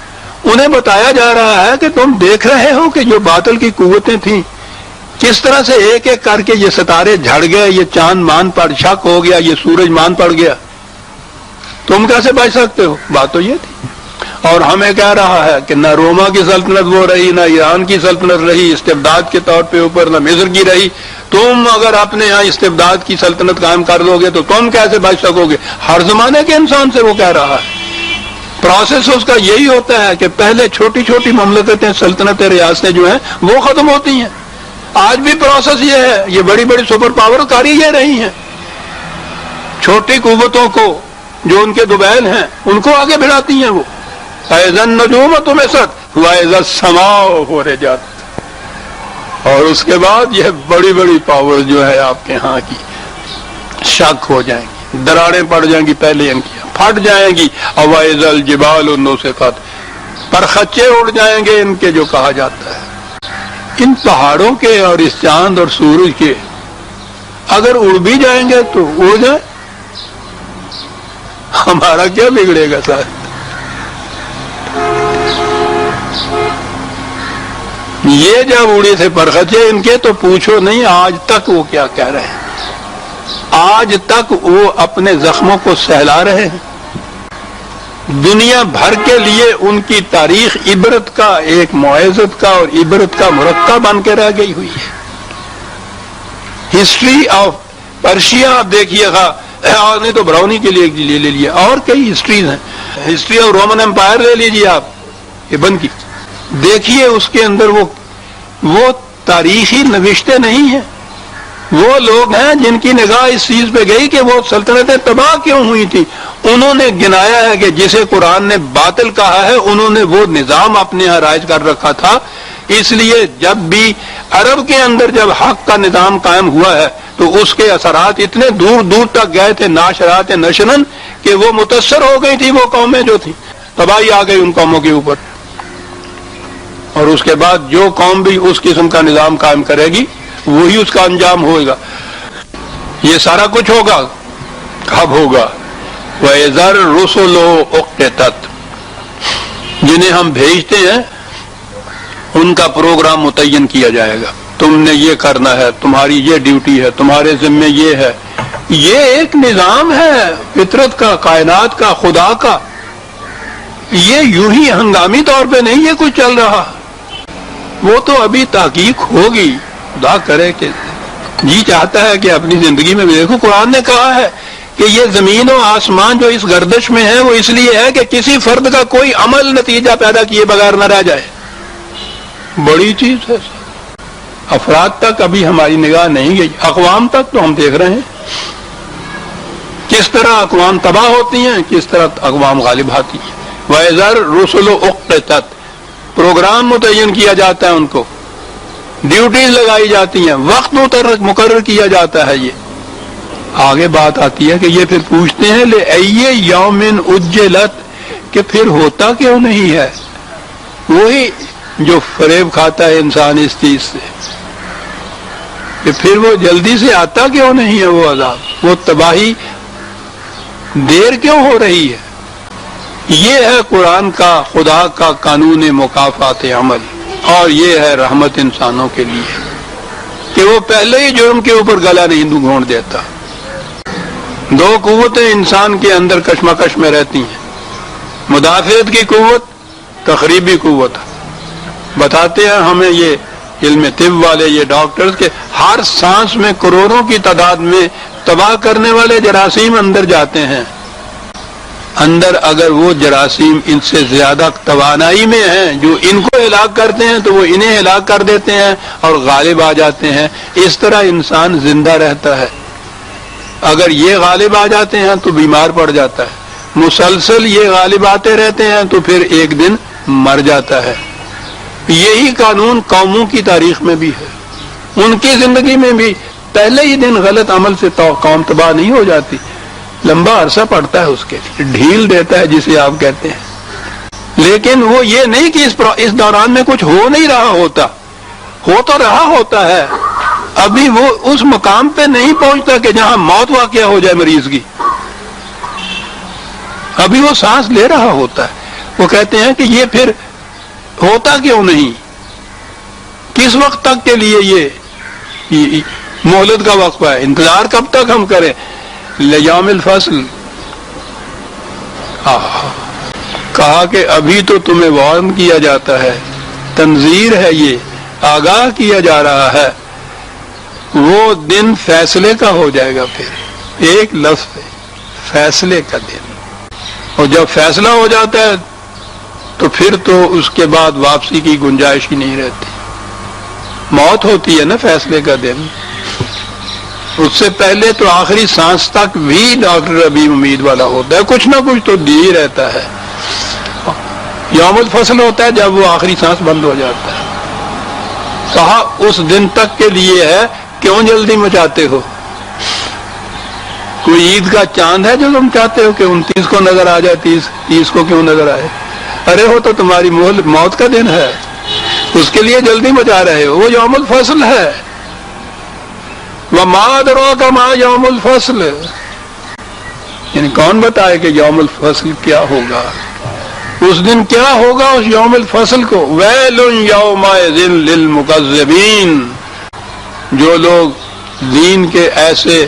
انہیں بتایا جا رہا ہے کہ تم دیکھ رہے ہو کہ جو باطل کی قوتیں تھیں کس طرح سے ایک ایک کر کے یہ ستارے جھڑ گئے، یہ چاند مان پڑ شک ہو گیا، یہ سورج مان پڑ گیا، تم کیسے بچ سکتے ہو؟ بات تو یہ تھی۔ اور ہمیں کہہ رہا ہے کہ نہ روما کی سلطنت وہ رہی، نہ ایران کی سلطنت رہی استبداد کے طور پہ اوپر، نہ مصر کی رہی، تم اگر اپنے یہاں استبداد کی سلطنت قائم کر دو گے تو تم کیسے بچ سکو گے؟ ہر زمانے کے انسان سے وہ کہہ رہا ہے۔ پروسیس اس کا یہی ہوتا ہے کہ پہلے چھوٹی چھوٹی مملکتیں، سلطنتیں، ریاستیں جو ہیں وہ ختم ہوتی ہیں۔ آج بھی پروسیس یہ ہے، یہ بڑی بڑی سپر پاور کاری یہ رہی ہیں، چھوٹی قوتوں کو جو ان کے دوبیل ہیں ان کو آگے بڑھاتی ہیں۔ وہ اذا النجوم طمست واذا السماء فرجت، اور اس کے بعد یہ بڑی بڑی پاور جو ہے آپ کے ہاں کی شک ہو جائیں گی، دراڑیں پڑ جائیں گی، پہلے ان کی پھٹ جائیں گی، واذا الجبال نسفت، پرخچے اڑ جائیں گے ان کے، جو کہا جاتا ہے ان پہاڑوں کے اور اس چاند اور سورج کے اگر اڑ بھی جائیں گے تو اڑ جائیں، ہمارا کیا بگڑے گا ساتھ؟ یہ جب اڑے تھے پرخچے ان کے تو پوچھو نہیں آج تک وہ کیا کہہ رہے ہیں، آج تک وہ اپنے زخموں کو سہلا رہے ہیں۔ دنیا بھر کے لیے ان کی تاریخ عبرت کا ایک موعظت کا اور عبرت کا مرکب بن کے رہ گئی ہوئی ہے۔ ہسٹری آف پرشیا آپ دیکھیے گا، نہیں تو براؤنی کے لیے لے لیے، اور کئی ہسٹریز ہیں، ہسٹری آف رومن امپائر لے لیجیے آپ ابن کی، دیکھیے اس کے اندر وہ تاریخی نوشتیں نہیں ہیں، وہ لوگ ہیں جن کی نگاہ اس چیز پہ گئی کہ وہ سلطنتیں تباہ کیوں ہوئی تھی، انہوں نے گنایا ہے کہ جسے قرآن نے باطل کہا ہے انہوں نے وہ نظام اپنے یہاں رائج کر رکھا تھا، اس لیے جب بھی عرب کے اندر جب حق کا نظام قائم ہوا ہے تو اس کے اثرات اتنے دور دور تک گئے تھے ناشرات نشرن کہ وہ متاثر ہو گئی تھی، وہ قومیں جو تھیں تباہی آ گئی ان قوموں کے اوپر، اور اس کے بعد جو قوم بھی اس قسم کا نظام قائم کرے گی وہی اس کا انجام ہوگا۔ یہ سارا کچھ ہوگا، کب ہوگا؟ وَإِذَا الرُّسُلُ أُقِّتَتْ، جنہیں ہم بھیجتے ہیں ان کا پروگرام متعین کیا جائے گا، تم نے یہ کرنا ہے، تمہاری یہ ڈیوٹی ہے، تمہارے ذمے یہ ہے، یہ ایک نظام ہے فطرت کا، کائنات کا، خدا کا، یہ یوں ہی ہنگامی طور پہ نہیں یہ کچھ چل رہا، وہ تو ابھی تحقیق ہوگی۔ خدا کرے کہ جی چاہتا ہے کہ اپنی زندگی میں بھی دیکھو، قرآن نے کہا ہے کہ یہ زمین و آسمان جو اس گردش میں ہے وہ اس لیے ہے کہ کسی فرد کا کوئی عمل نتیجہ پیدا کیے بغیر نہ رہ جائے، بڑی چیز ہے۔ افراد تک ابھی ہماری نگاہ نہیں گئی، اقوام تک تو ہم دیکھ رہے ہیں کس طرح اقوام تباہ ہوتی ہیں، کس طرح اقوام غالب آتی ہیں۔ وَإِذَا الرُّسُلُ أُقِّتَتْ، پروگرام متعین کیا جاتا ہے، ان کو ڈیوٹیز لگائی جاتی ہیں، وقت مقرر کیا جاتا ہے۔ یہ آگے بات آتی ہے کہ یہ پھر پوچھتے ہیں لِأَيِّ يَوْمٍ أُجِّلَتْ، کہ پھر ہوتا کیوں نہیں ہے؟ وہی جو فریب کھاتا ہے انسان اس چیز سے کہ پھر وہ جلدی سے آتا کیوں نہیں ہے، وہ عذاب، وہ تباہی دیر کیوں ہو رہی ہے؟ یہ ہے قرآن کا، خدا کا قانون مکافات عمل، اور یہ ہے رحمت انسانوں کے لیے کہ وہ پہلے ہی جرم کے اوپر گلا نہیں گھونٹ دیتا۔ دو قوتیں انسان کے اندر کشمکش میں رہتی ہیں، مدافعت کی قوت، تخریبی قوت۔ بتاتے ہیں ہمیں یہ علم طب والے، یہ ڈاکٹرز، کہ ہر سانس میں کروڑوں کی تعداد میں تباہ کرنے والے جراثیم اندر جاتے ہیں، اندر اگر وہ جراثیم ان سے زیادہ توانائی میں ہیں جو ان کو ہلاک کرتے ہیں تو وہ انہیں ہلاک کر دیتے ہیں اور غالب آ جاتے ہیں۔ اس طرح انسان زندہ رہتا ہے، اگر یہ غالب آ جاتے ہیں تو بیمار پڑ جاتا ہے، مسلسل یہ غالب آتے رہتے ہیں تو پھر ایک دن مر جاتا ہے۔ یہی قانون قوموں کی تاریخ میں بھی ہے، ان کی زندگی میں بھی پہلے ہی دن غلط عمل سے قوم تباہ نہیں ہو جاتی، لمبا عرصہ پڑتا ہے، اس کے لیے ڈھیل دیتا ہے جسے آپ کہتے ہیں، لیکن وہ یہ نہیں کہ اس دوران میں کچھ ہو نہیں رہا ہوتا، ہو تو رہا ہوتا ہے، ابھی وہ اس مقام پہ نہیں پہنچتا کہ جہاں موت واقع ہو جائے مریض کی، ابھی وہ سانس لے رہا ہوتا ہے۔ وہ کہتے ہیں کہ یہ پھر ہوتا کیوں نہیں، کس وقت تک کے لیے یہ مہلت کا وقفہ ہے، انتظار کب تک ہم کریں؟ لیام الفصل، کہا کہ ابھی تو تمہیں وارن کیا جاتا ہے، تنذیر ہے، یہ آگاہ کیا جا رہا ہے، وہ دن فیصلے کا ہو جائے گا۔ پھر ایک لفظ ہے فیصلے کا دن، اور جب فیصلہ ہو جاتا ہے تو پھر تو اس کے بعد واپسی کی گنجائش ہی نہیں رہتی۔ موت ہوتی ہے نا فیصلے کا دن، اس سے پہلے تو آخری سانس تک بھی ڈاکٹر ابھی امید والا ہوتا ہے، کچھ نہ کچھ تو دی رہتا ہے۔ یوم الفصل ہوتا ہے جب وہ آخری سانس بند ہو جاتا ہے۔ کہا اس دن تک کے لیے ہے، کیوں جلدی مچاتے ہو؟ کوئی عید کا چاند ہے جو تم چاہتے ہو کہ 29 کو نظر آ جائے، 30 کو کیوں نظر آئے؟ ارے وہ تو تمہاری موت کا دن ہے، اس کے لیے جلدی مچا رہے ہو، وہ یوم الفصل ہے۔ وَمَا أَدْرَاكَ مَا يَوْمُ الْفَصْلِ، یعنی کون بتائے کہ یوم الفصل کیا ہوگا، اس دن کیا ہوگا اس یوم الفصل کو؟ وَيْلٌ يَوْمَئِذٍ لِّلْمُكَذِّبِينَ، جو لوگ دین کے ایسے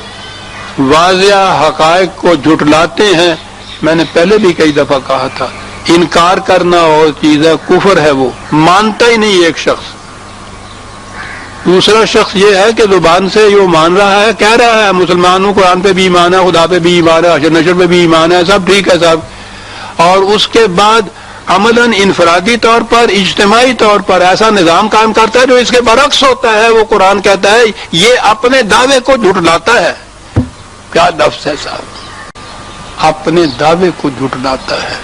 واضح حقائق کو جھٹلاتے ہیں، میں نے پہلے بھی کئی دفعہ کہا تھا، انکار کرنا اور چیز ہے، کفر ہے، وہ مانتا ہی نہیں ایک شخص۔ دوسرا شخص یہ ہے کہ زبان سے جو مان رہا ہے، کہہ رہا ہے مسلمانوں قرآن پہ بھی ایمان ہے، خدا پہ بھی ایمان ہے، حشر نشر پہ بھی ایمان ہے، سب ٹھیک ہے صاحب، اور اس کے بعد عملاً انفرادی طور پر، اجتماعی طور پر ایسا نظام قائم کرتا ہے جو اس کے برعکس ہوتا ہے۔ وہ قرآن کہتا ہے یہ اپنے دعوے کو جھٹلاتا ہے۔ کیا لفظ ہے صاحب، اپنے دعوے کو جھٹلاتا ہے،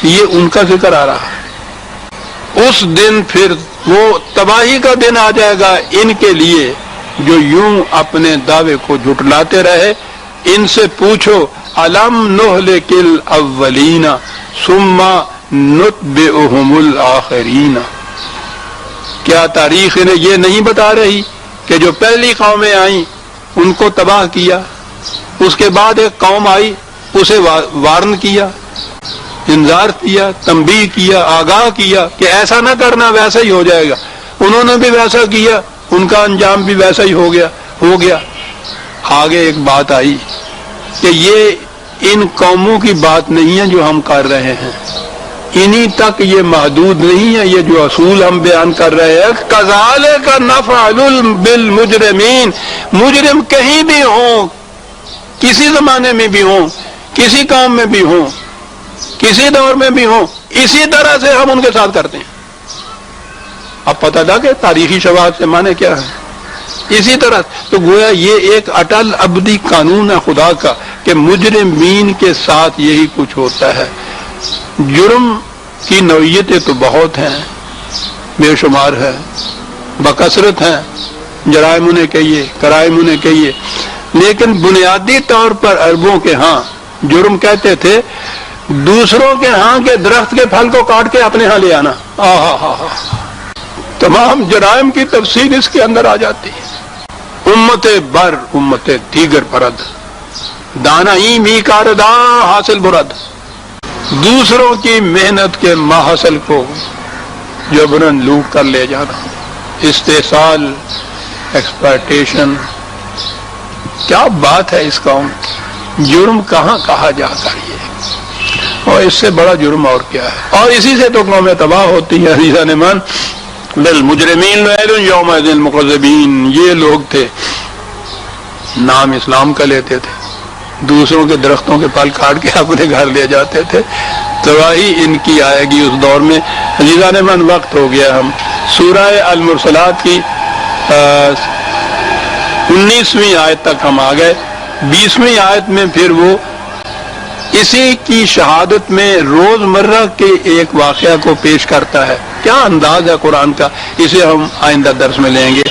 یہ ان کا ذکر آ رہا ہے۔ اس دن پھر وہ تباہی کا دن آ جائے گا ان کے لیے جو یوں اپنے دعوے کو جھٹلاتے رہے۔ ان سے پوچھو الم نہلک الاولین ثم نتبعہم الآخرین، کیا تاریخ انہیں یہ نہیں بتا رہی کہ جو پہلی قومیں آئیں ان کو تباہ کیا، اس کے بعد ایک قوم آئی اسے وارن کیا، انذار کیا، تنبیہ کیا، آگاہ کیا کہ ایسا نہ کرنا، ویسا ہی ہو جائے گا۔ انہوں نے بھی ویسا کیا، ان کا انجام بھی ویسا ہی ہو گیا۔ آگے ایک بات آئی کہ یہ ان قوموں کی بات نہیں ہے جو ہم کر رہے ہیں، انہی تک یہ محدود نہیں ہے، یہ جو اصول ہم بیان کر رہے ہیں، کذالک نفعل بالمجرمین، مجرم کہیں بھی ہوں، کسی زمانے میں بھی ہوں، کسی قوم میں بھی ہوں، کسی دور میں بھی ہوں، اسی طرح سے ہم ان کے ساتھ کرتے ہیں۔ اب پتہ تھا کہ تاریخی شواہد سے مانے کیا ہے، اسی طرح تو گویا یہ ایک اٹل ابدی قانون ہے خدا کا کہ مجرمین کے ساتھ یہی کچھ ہوتا ہے۔ جرم کی نوعیتیں تو بہت ہیں، بے شمار ہے، بکثرت ہیں، جرائم انہیں کہیے، کرائم انہیں کہیے، لیکن بنیادی طور پر عربوں کے ہاں جرم کہتے تھے دوسروں کے ہاں کے درخت کے پھل کو کاٹ کے اپنے ہاں لے آنا۔ تمام جرائم کی تفصیل اس کے اندر آ جاتی ہے۔ امت بر امت دیگر پرد، دانا ہی بھی کاردا حاصل برد، دوسروں کی محنت کے محصل کو جبرن لوٹ کر لے جانا، استحصال، ایکسپلائٹیشن، کیا بات ہے اس قوم کی، جرم کہاں کہا جا کر یہ، اور اس سے بڑا جرم اور کیا ہے؟ اور اسی سے تو قومیں تباہ ہوتی ہیں۔ عزیزان من، للمجرمین ویل یومئذ للمکذبین، یہ لوگ تھے نام اسلام کا لیتے تھے، دوسروں کے درختوں کے پھل کاٹ کے اپنے گھر لے جاتے تھے، تباہی ان کی آئے گی اس دور میں۔ عزیزان من، وقت ہو گیا، ہم سورہ المرسلات کی 19ویں آیت تک ہم آ گئے۔ 20ویں آیت میں پھر وہ اسی کی شہادت میں روزمرہ کے ایک واقعہ کو پیش کرتا ہے۔ کیا انداز ہے قرآن کا، اسے ہم آئندہ درس میں لیں گے۔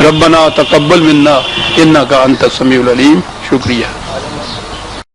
ربنا تقبل منا انک انت السمیع العلیم۔ شکریہ۔